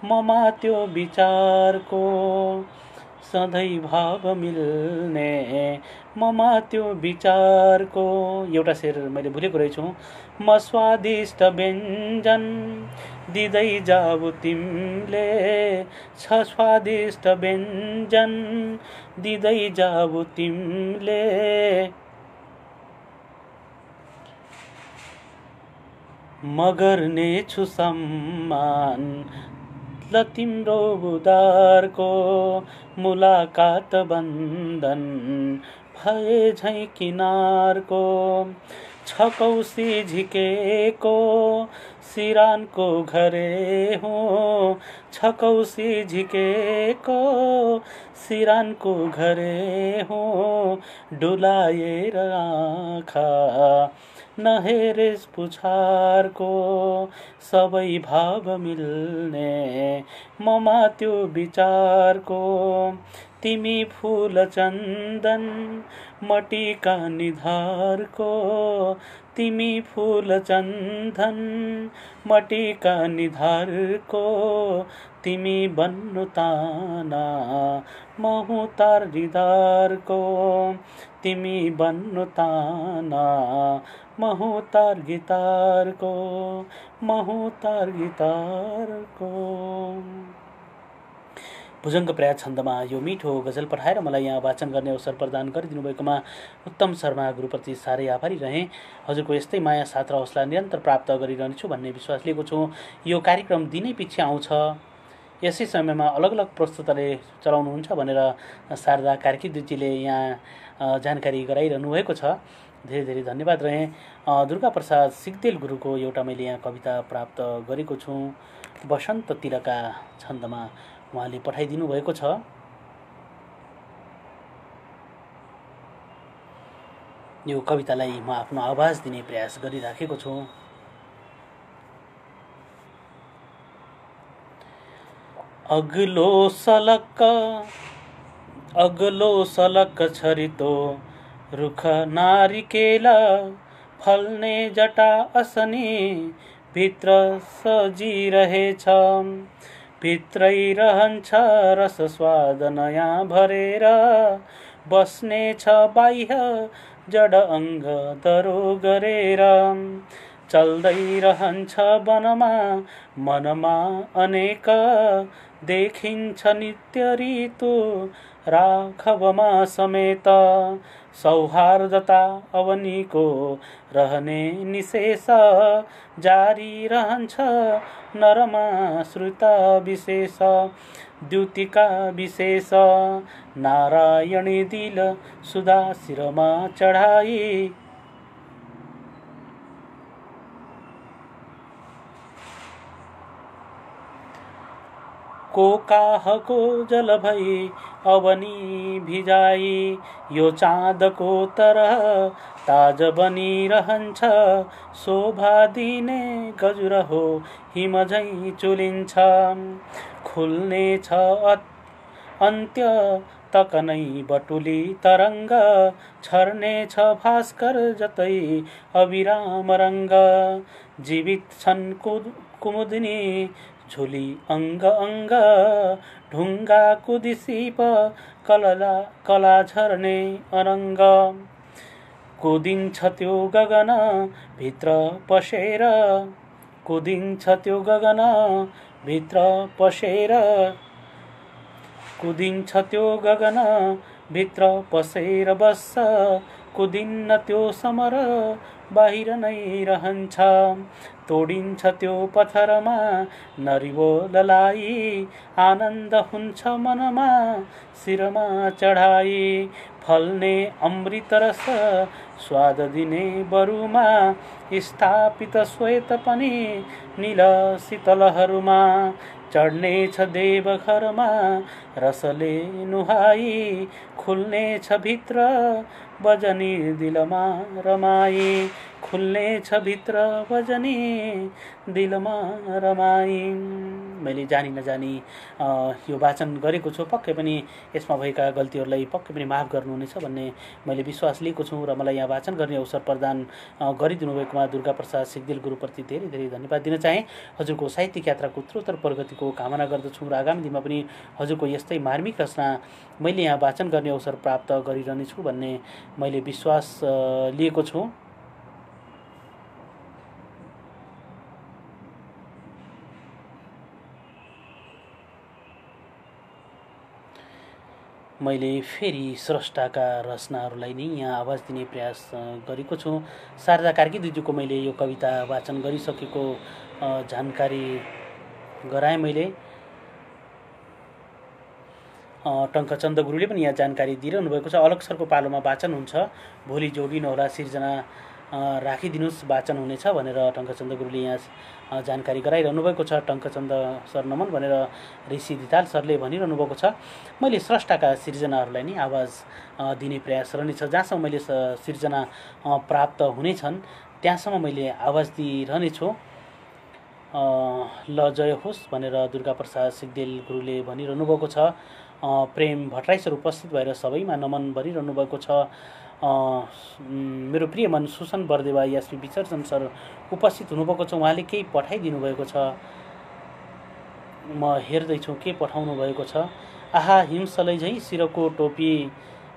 ममा त्यो विचारको, सधैँ भाव मिल्ने ममा त्यो विचारको। एउटा शेर मैले भुलेको रहेछु। म स्वादिष्ट व्यञ्जन दिँदै जाऊ तिमीले, छ स्वादिष्ट व्यञ्जन दिँदै जाऊ तिमीले, म गर्नेछु सम्मान ल तिम्रो उदारको, मुलाकात बन्धन भए झै किनारको, छकौसी झिकेको सिरानको घरे हो, छकौसी झिकेको सिरानको घरे हो, डुलाएर आँखा नहेरेस पुछारको, सबै भाव मिल्ने ममा त्यो विचारको, तिमी फूल चन्दन मटीका निधारको, तिमी फूल चन्दन मटीका निधारको, तिमी बन्नु ताना महुतार गितारको, तिमी बन्नु ताना महुतार गितारको, महुतार गितारको। भुजङ्ग प्राय छन्दमा यो मिठो गजल पठाएर मलाई यहाँ वाचन गर्ने अवसर प्रदान गरिदिनु भएकोमा उत्तम शर्मा गुरुप्रति साह्रै आभारी रहेँ। हजुरको यस्तै माया साथ र हौसला निरन्तर प्राप्त गरिरहनेछु भन्ने विश्वास लिएको छु। यो कार्यक्रम दिनै पछि आउँछ, यसै समयमा अलग अलग प्रस्तुतले चलाउनुहुन्छ भनेर शारदा कार्कीज्यूले यहाँ जानकारी गराइरहनु भएको छ। धेरै धेरै धन्यवाद रहेँ। दुर्गा प्रसाद सिग्देल गुरुको एउटा मैले यहाँ कविता प्राप्त गरेको छु, बसन्त तिलका छन्दमा उहाँले पठाइदिनु भएको छ। यो कवितालाई म आफ्नो आवाज दिने प्रयास गरिराखेको छु। अग्लो सलक छरितो रुख नारिकेला, फल्ने जटा असनी भित्र सजिरहेछ, भित्रै रहन्छ रस स्वाद नयाँ भरेर, बस्नेछ बाह्य जड अङ्ग दरो गरेर, चल्दै रहन्छ वनमा मनमा अनेक, देखिन्छ नित्य ऋतु राघवमा समेत, सौहार्दता अवनीको रहने निशेष, जारी रहन्छ नरमा श्रुता विशेष, द्युतिका विशेष, नारायणी दिल सुधा शिरमा चढाई, कोकाहको जल भई अवनी भिजाई यो चाँदको तरह ताज बनिरहन्छ शोभा दिने गजुर हो हिम झैँ चुलिन्छ खुल्नेछ अन्त्य तकनै बटुली तरङ्ग छर्नेछ भास्कर जतै अविराम रङ्ग जीवित छन् कुमुदिनी झुली अङ्ग अङ्ग ढुङ्गा कुदिसिप कला झर्ने अरङ्ग कुदिन्छ त्यो गगन भित्र पसेर कुदिन्छ त्यो गगन भित्र पसेर कुदिन्छ त्यो गगन भित्र पसेर बस्छ कुदिन्न त्यो समर बाहिर नै रहन्छ तोडिन्छ त्यो पत्थरमा नरिवललाई आनन्द हुन्छ मनमा शिरमा चढाई फल्ने अमृत रस स्वाद दिने बरुमा स्थापित श्वेत पनि नील शीतलहरुमा चढ्नेछ देवघरमा रसले नुहाई खुल्नेछ भित्र बजनी दिलमा रमाई खुल्नेछ भित्र बजनी दिलमा रमाई। मैले जानी नजानी यो वाचन गरेको छु। पक्कै पनि यसमा भएका गल्तीहरूलाई पक्कै पनि माफ गर्नुहुनेछ भन्ने मैले विश्वास लिएको छु र मलाई यहाँ वाचन गर्ने अवसर प्रदान गरिदिनु भएकोमा दुर्गा प्रसाद सिग्देल गुरुप्रति धेरै धेरै धन्यवाद दिन चाहे। हजुरको साहित्यिक यात्राको उत्तरोत्तर प्रगतिको कामना गर्दछु र आगामी दिनमा पनि हजुरको यस्तै मार्मिक रचना मैले यहाँ वाचन गर्ने अवसर प्राप्त गरिरहनेछु भन्ने मैले विश्वास लिएको छु। मैले फेरि स्रष्टाका रचनाहरूलाई नै यहाँ आवाज दिने प्रयास गरेको छु। शारदा कार्की दिदीको मैले यो कविता वाचन गरिसकेको जानकारी गराएँ। मैले टङ्कचन्द गुरुले पनि यहाँ जानकारी दिइरहनु भएको छ। अलग सरको पालोमा वाचन हुन्छ, भोलि जोडिनुहोला सिर्जना राखिदिनुहोस् वाचन हुनेछ भनेर टङ्कचन्द गुरुले यहाँ जानकारी गराइरहनु भएको छ। टङ्कचन्द सर नमन भनेर ऋषि धिताल सरले भनिरहनु भएको छ। मैले स्रष्टाका सिर्जनाहरूलाई नै आवाज दिने प्रयास रहनेछ। जहाँसम्म मैले सिर्जना प्राप्त हुनेछन् त्यहाँसम्म मैले आवाज दिइरहनेछु। ल जय होस् भनेर दुर्गा प्रसाद सिग्देल गुरुले भनिरहनु भएको छ। प्रेम भट्टराई सर उपस्थित भएर सबैमा नमन भरिरहनु भएको छ। मेरो प्रिय मन सुसन बर्देवा यास्मी विसर्जन सर उपस्थित हुनुभएको छ। उहाँले केही पठाइदिनु भएको छ, म हेर्दैछु के पठाउनु भएको छ। आहा हिमसलै झैँ शिरको टोपी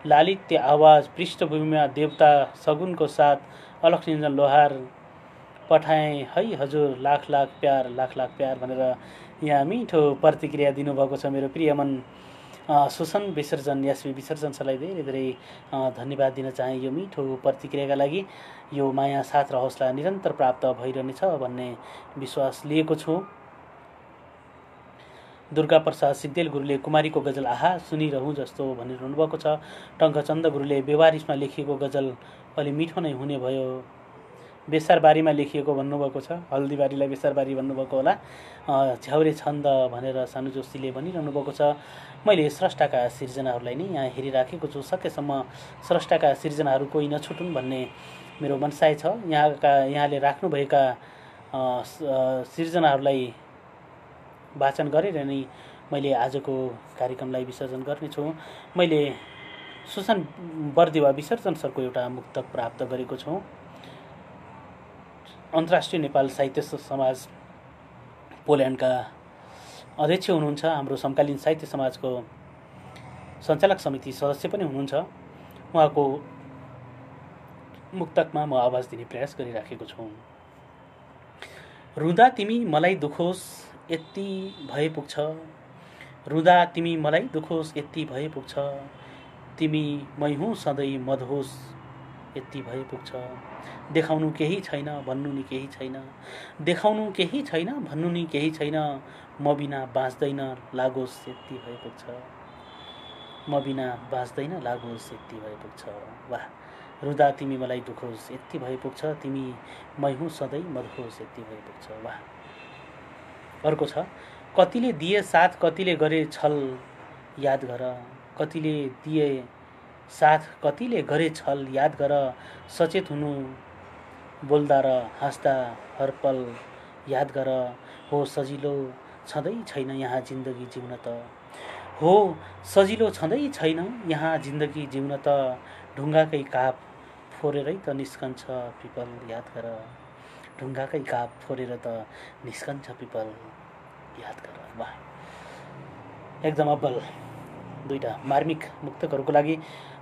लालित्य आवाज पृष्ठभूमिमा देवता सगुनको साथ अलख निरञ्जन लोहार पठाएँ है हजुर लाख लाख प्यार भनेर यहाँ मिठो प्रतिक्रिया दिनुभएको छ। मेरो प्रिय मन सुसन विसर्जन यास्मी विसर्जन सरलाई धेरै धेरै धन्यवाद दिन चाहे यो मिठो प्रतिक्रियाका लागि। यो माया साथ र हौसला निरन्तर प्राप्त भइरहनेछ भन्ने विश्वास लिएको छु। दुर्गा प्रसाद सिग्देल गुरुले कुमारीको गजल आहा सुनिरहँ जस्तो भनिरहनु भएको छ। टङ्कचन्द गुरुले बेवारिसमा लेखिएको गजल अलि मिठो नै हुने भयो, बेसारबारीमा लेखिएको भन्नुभएको छ। हल्दीबारीलाई बेसारबारी भन्नुभएको होला। झ्याउरे छन्द भनेर सानु जोशीले भनिरहनु भएको छ। मैले स्रष्टाका सिर्जनाहरूलाई नै यहाँ हेरिराखेको छु। सकेसम्म स्रष्टाका सिर्जनाहरू कोही नछुटुन् भन्ने मेरो मनसाय छ। यहाँले राख्नुभएका सिर्जनाहरूलाई वाचन गरेर नै मैले आजको कार्यक्रमलाई विसर्जन गर्नेछु। मैले सुसन बर्देवा विसर्जन सरको एउटा मुक्तक प्राप्त गरेको छु। अन्तर्राष्ट्रिय नेपाल साहित्य समाज पोल्यान्डका अध्यक्ष हुनुहुन्छ। हाम्रो समकालीन साहित्य समाजको सञ्चालक समिति सदस्य पनि हुनुहुन्छ। उहाँको मुक्तकमा म आवाज दिने प्रयास गरिराखेको छु। रुँदा तिमी मलाई दुखोस् यति भए पुग्छ, रुँदा तिमी मलाई दुखोस् यति भए पुग्छ, तिमी मै हुँ सधैँ मदहोस् यति भए पुग्छ, देखाउनु केही छैन भन्नु नि केही छैन, देखाउनु केही छैन भन्नु नि केही छैन, म बिना बाँच्दैन लागोस् यति भए पुग्छ, म बिना बाँच्दैन लागोस् यति भए पुग्छ। वाह, रुँदा तिमी मलाई दुखोस् यति भए पुग्छ, तिमी मै हुँ सधैँ मदहोस् यति भए पुग्छ। वाह। अर्को छ, कतिले दिए साथ कतिले गरे छल याद गर। कतिले दिए साथ कतिले गरे छल याद गर। सचेत हुनु बोल्दा र हाँस्दा हर पल याद गर। हो सजिलो छँदै छैन यहाँ जिन्दगी जिउन त। हो सजिलो छँदै छैन यहाँ जिन्दगी जिउन त। ढुङ्गाकै काप फोरेरै त निस्कन्छ पिपल याद गर। ढुङ्गाकै काप फोरेर त निस्कन्छ पिपल याद गर। वाह, एकदम अब्बल दुईटा मार्मिक मुक्तकहरूको लागि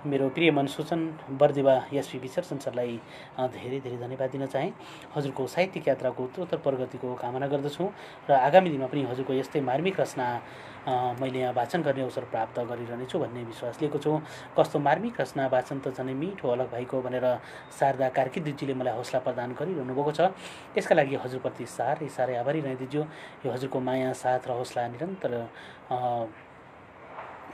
मेरो प्रिय मनसूचन बरदेवा एसपी विचर्सन सरलाई धेरै धेरै धन्यवाद दिन चाहेँ। हजुरको साहित्यिक यात्राको उत्तरोत्तर प्रगतिको कामना गर्दछु र आगामी दिनमा पनि हजुरको यस्तै मार्मिक रचना मैले यहाँ वाचन गर्ने अवसर प्राप्त गरिरहनेछु भन्ने विश्वास लिएको छु। कस्तो मार्मिक रचना वाचन त झनै मिठो अलग भाइको भनेर शारदा कार्की दिदीले मलाई हौसला प्रदान गरिरहनु भएको छ। त्यसका लागि हजुरप्रति साह्रै साह्रै आभारी रहेँ दिजु। यो हजुरको माया साथ र हौसला निरन्तर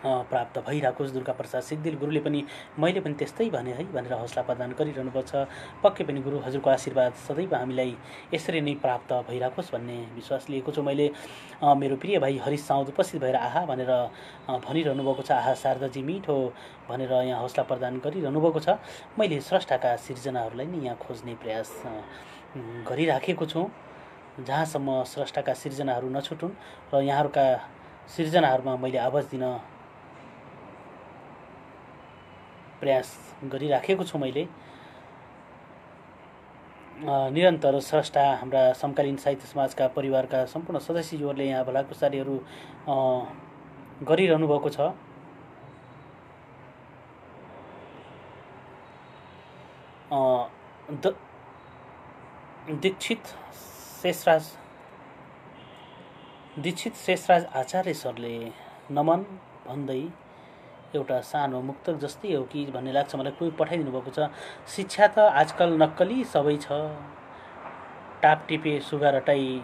प्राप्त भइरहेको दुर्गा प्रसाद सिग्देल गुरुले पनि मैले पनि त्यस्तै भने है भनेर हौसला प्रदान गरिरहनुपर्छ। पक्कै पनि गुरु हजुरको आशीर्वाद सदैव हामीलाई यसरी नै प्राप्त भइरहेकोस् भन्ने विश्वास लिएको छु मैले। मेरो प्रिय भाइ हरिश साउद उपस्थित भएर आहा भनेर भनिरहनु भएको छ। आहा शारदाजी मिठो भनेर यहाँ हौसला प्रदान गरिरहनु भएको छ। मैले स्रष्टाका सिर्जनाहरूलाई नै यहाँ खोज्ने प्रयास गरिराखेको छु। जहाँसम्म स्रष्टाका सिर्जनाहरू नछुटुन् र यहाँहरूका सिर्जनाहरूमा मैले आवाज दिन प्रयास गरिराखेको छु मैले। निरन्तर स्रष्टा हाम्रा समकालीन साहित्य समाजका परिवारका सम्पूर्ण सदस्यज्यूहरूले यहाँ भलाकुसारीहरू गरिरहनु भएको छ। दीक्षित शेषराज आचार्य सरले नमन भन्दै एउटा सानो मुक्तक जस्तै हो कि भन्ने लाग्छ मलाई, कोही पठाइदिनु भएको छ। शिक्षा त आजकल नक्कली सबै छ, टाप टिपे सुगा रटाई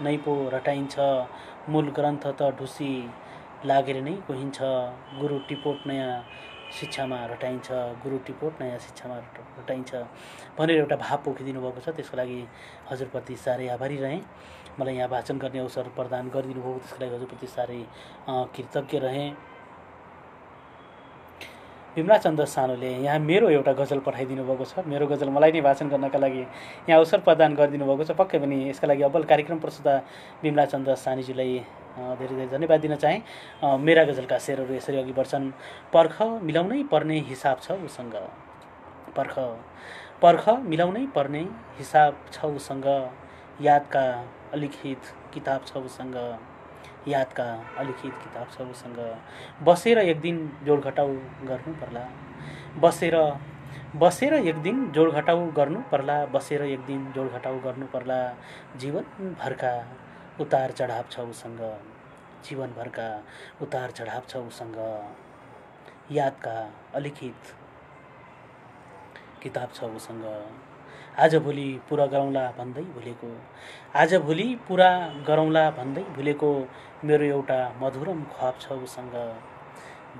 नै पो रटाइन्छ, मूल ग्रन्थ त ढुसी लागेर नै कोहिन्छ, गुरु टिपोट नयाँ शिक्षामा रटाइन्छ, गुरु टिपोट नयाँ शिक्षामा रटाइन्छ भनेर एउटा भाव पोखिदिनु भएको छ। त्यसको लागि हजुरप्रति साह्रै आभारी रहेँ। मलाई यहाँ वाचन गर्ने अवसर प्रदान गरिदिनु भयो, त्यसको लागि हजुरप्रति साह्रै कृतज्ञ रहेँ। विमलाचन्द्र सानुले यहाँ मेरो एउटा गजल पठाइदिनु भएको छ। मेरो गजल मलाई नै वाचन गर्नका लागि यहाँ अवसर प्रदान गरिदिनु भएको छ। पक्कै पनि यसका लागि अब्बल कार्यक्रम प्रस्तुता विमलाचन्द्र सानीजीलाई धेरै धेरै धन्यवाद दिन चाहेँ। मेरा गजलका शेरहरू यसरी अघि बढ्छन्। पर्ख मिलाउनै पर्ने हिसाब छ उसँग, पर्ख मिलाउनै पर्ने हिसाब छ उसँग, यादका अलिखित किताब छ उसँग, यादका अलिखित किताब छ उसँग, बसेर एक दिन जोडघटाउ गर्नु पर्ला, बसेर एक दिन जोडघटाउ गर्नु पर्ला, बसेर एक दिन जोडघटाउ गर्नु पर्ला, जीवनभरका उतार चढाव छ उसँग, जीवनभरका उतार चढाव छ उसँग, यादका अलिखित किताब छ उसँग, आजभोलि पुरा गरौँला भन्दै भुलेको, आजभोलि पुरा गरौँला भन्दै भुलेको, मेरो एउटा मधुरम ख्वाब छ उसँग,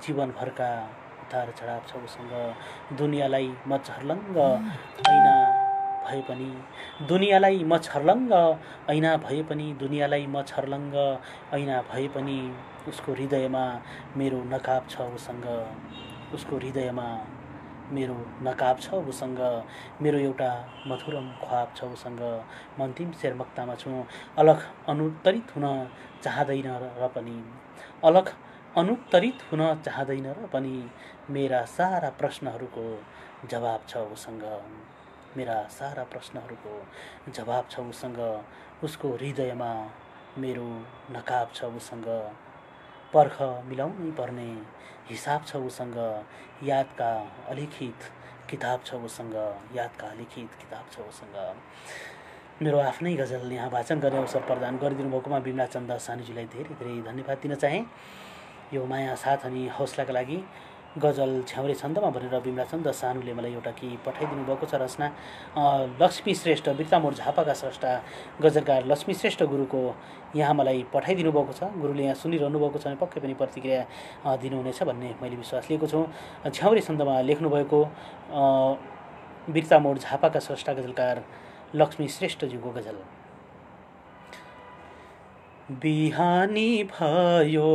जीवनभरका उतार चढाव छ उसँग, दुनियाँलाई म छर्लङ्ग ऐना भए पनि, दुनियाँलाई म छर्लङ्ग ऐना भए पनि, दुनियाँलाई म छर्लङ्ग ऐना भए पनि, उसको हृदयमा मेरो नकाब छ उसँग, उसको हृदयमा मेरो नकाब छ उसँग, मेरो एउटा मधुरम ख्वाब छ उसँग, म अन्तिम शेरमक्तामा छु। अलग अनुत्तरित हुन चाहँदैन र पनि, अलग अनुत्तरित हुन चाहँदैन र पनि, मेरा सारा प्रश्नहरूको जवाब छ उसँग, मेरा सारा प्रश्नहरूको जवाब छ उसँग, उसको हृदयमा मेरो नकाब छ उसँग, पर्ख मिलाउनै पर्ने हिसाब छ उसँग, यादका अलिखित किताब छ उसँग, यादका अलिखित किताब छ उसँग। मेरो आफ्नै गजल यहाँ वाचन गर्ने अवसर प्रदान गरिदिनु भएकोमा विमलाचन्द्र सानीजीलाई धेरै धेरै धन्यवाद दिन चाहेँ। यो माया साथ अनि हौसलाका लागि गजल झ्याउरे छन्दमा भनेर विमलाचन्द्र सानुले मलाई एउटा के पठाइदिनु भएको छ रचना। लक्ष्मी श्रेष्ठ बिर्तामोड झापाका स्रष्टा गजलकार लक्ष्मी श्रेष्ठ गुरुको यहाँ मलाई पठाइदिनु भएको छ। गुरुले यहाँ सुनिरहनु भएको छ भने पक्कै पनि प्रतिक्रिया दिनुहुनेछ भन्ने मैले विश्वास लिएको छु। झ्याउरे छन्दमा लेख्नुभएको बिर्तामोड झापाका स्रष्टा गजलकार लक्ष्मी श्रेष्ठज्यूको गजल। बिहानी भयो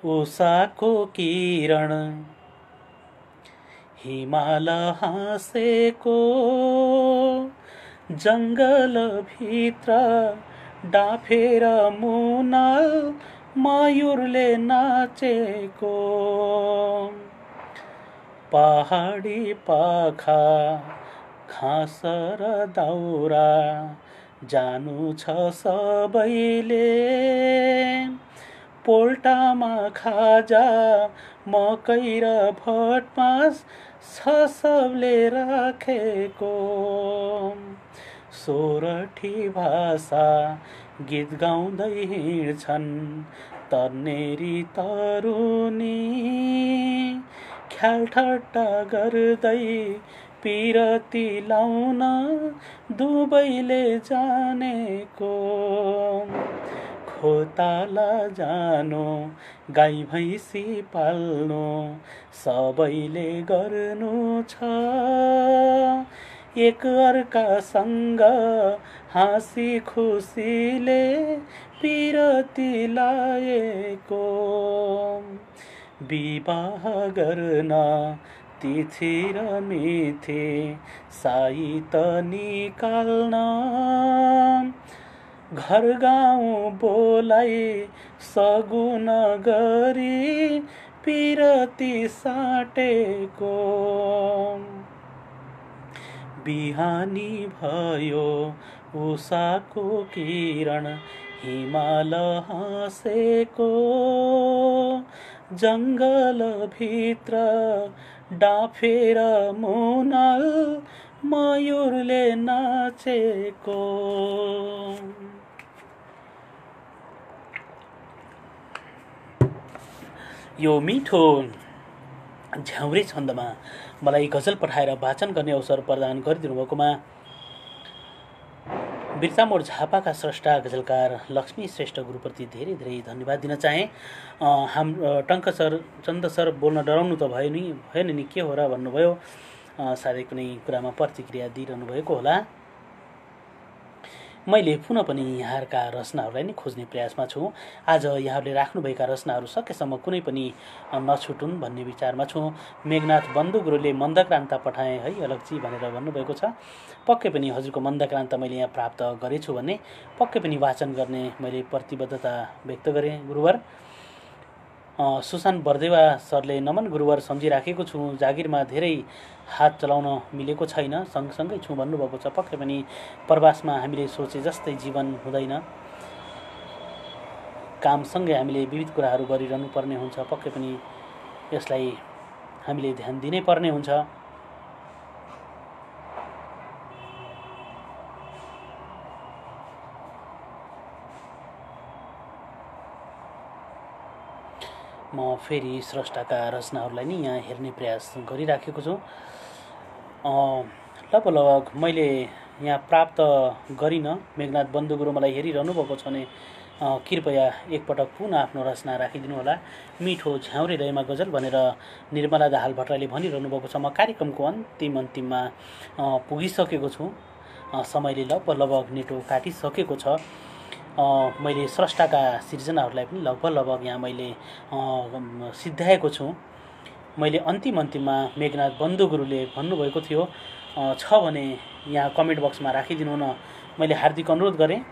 उषाको किरण, हिमाल हाँसेको जङ्गलभित्र डाफेर मुनाल मयूरले नाचेको, पहाडी पाखा घाँस र दाउरा जानु छ सबैले, पोल्टामा खाजा मकै र भटमास छ सबले राखेको, सोरठी भाषा गीत गाउँदै हिँड्छन् तन्नेरी तरुनी, ख्यालठट्टा गर्दै पिरती लाउन दुबैले जानेको, खोताला जानु गाई भैँसी पाल्नु सबैले गर्नु छ, एक अर्कासँग हाँसी खुसीले पिरती लाएको, विवाह गर्न तिथि र मिथि साइत निकाल्न, घर गाउँ बोलाई सगुन गरी पिरती साटेको, बिहानी भयो उषाको किरण, हिमाल हाँसेको जङ्गलभित्र डाफेर मुनाल मयूरले नाचेको। यो मिठो झ्याउरे छन्दमा मलाई गजल पठाएर वाचन गर्ने अवसर प्रदान गरिदिनु भएकोमा बिर्तामोड झापाका स्रष्टा गजलकार लक्ष्मी श्रेष्ठ गुरुप्रति धेरै धेरै धन्यवाद दिन चाहे। टङ्क सर चन्द सर बोल्न डराउनु त भएन नि, के हो र भन्नुभयो। सायदै कुनै कुरामा प्रतिक्रिया दिइरहनु भएको होला। मैले पुनः पनि यहाँहरूका रचनाहरूलाई नै खोज्ने प्रयासमा छु। आज यहाँहरूले राख्नुभएका रचनाहरू सकेसम्म कुनै पनि नछुटुन् भन्ने विचारमा छु। मेघनाथ बन्धु गुरुले मन्दक्रान्ता पठाएँ है अलगजी भनेर भन्नुभएको छ। पक्कै पनि हजुरको मन्दक्रान्ता मैले यहाँ प्राप्त गरेछु भन्ने पक्कै पनि वाचन गर्ने मैले प्रतिबद्धता व्यक्त गरेँ गुरुवर। सुशान्त बर्देवा सरले नमन गुरुवर सम्झिराखेको छु, जागिरमा धेरै हात चलाउन मिलेको छैन, सँगसँगै छु भन्नुभएको छ। पक्कै पनि प्रवासमा हामीले सोचे जस्तै जीवन हुँदैन, कामसँगै हामीले विविध कुराहरू गरिरहनु पर्ने हुन्छ। पक्कै पनि यसलाई हामीले ध्यान दिनै पर्ने हुन्छ। म फेरि स्रष्टाका रचनाहरूलाई नै यहाँ हेर्ने प्रयास गरिराखेको छु। लगभग मैले यहाँ प्राप्त गरिनँ। मेघनाथ बन्धु गुरु मलाई हेरिरहनु भएको छ भने कृपया एकपटक पुनः आफ्नो रचना राखिदिनु होला। मिठो झ्याउरे दयमा गजल भनेर निर्मला दाहाल भट्टराईले भनिरहनु भएको छ। म कार्यक्रमको अन्तिममा पुगिसकेको छु। समयले लगभग नेटो काटिसकेको छ। मैले स्रष्टाका सिर्जनाहरूलाई पनि लगभग यहाँ मैले सिद्ध्याएको छु। मैले अन्तिममा मेघनाथ बन्धु गुरुले भन्नुभएको थियो छ भने यहाँ कमेन्ट बक्समा राखिदिनु न, मैले हार्दिक अनुरोध गरेँ।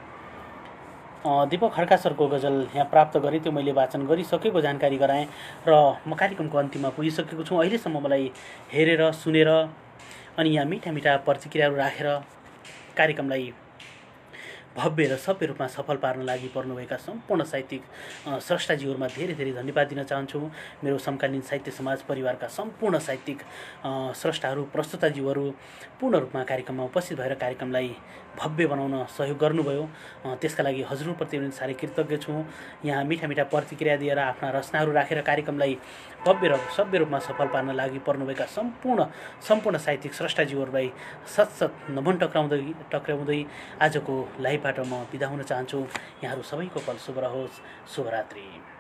दीपक खड्का सरको गजल यहाँ प्राप्त गरेँ, त्यो मैले वाचन गरिसकेको जानकारी गराएँ र म कार्यक्रमको अन्तिममा पुगिसकेको छु। अहिलेसम्म मलाई हेरेर सुनेर अनि यहाँ मिठा मिठा प्रतिक्रियाहरू राखेर कार्यक्रमलाई भव्य र सभ्य रूपमा सफल पार्न लागि पर्नुभएका सम्पूर्ण साहित्यिक स्रष्टाजीहरूमा धेरै धेरै धन्यवाद दिन चाहन्छु। मेरो समकालीन साहित्य समाज परिवारका सम्पूर्ण साहित्यिक स्रष्टाहरू प्रस्तुताजीहरू पूर्ण रूपमा कार्यक्रममा उपस्थित भएर कार्यक्रमलाई भव्य बनाउन सहयोग गर्नुभयो, त्यसका लागि हजुरप्रति पनि साह्रै कृतज्ञ छु। यहाँ मिठा मिठा प्रतिक्रिया दिएर आफ्ना रचनाहरू राखेर कार्यक्रमलाई भव्य र सभ्य रूपमा सफल पार्न लागि पर्नुभएका सम्पूर्ण साहित्यिक स्रष्टाजीहरूलाई सतसत नमन टक्राउँदै आजको लाइभबाट म बिदा हुन चाहन्छु। यहाँहरू सबैको पल शुभ रहोस्। शुभरात्रि।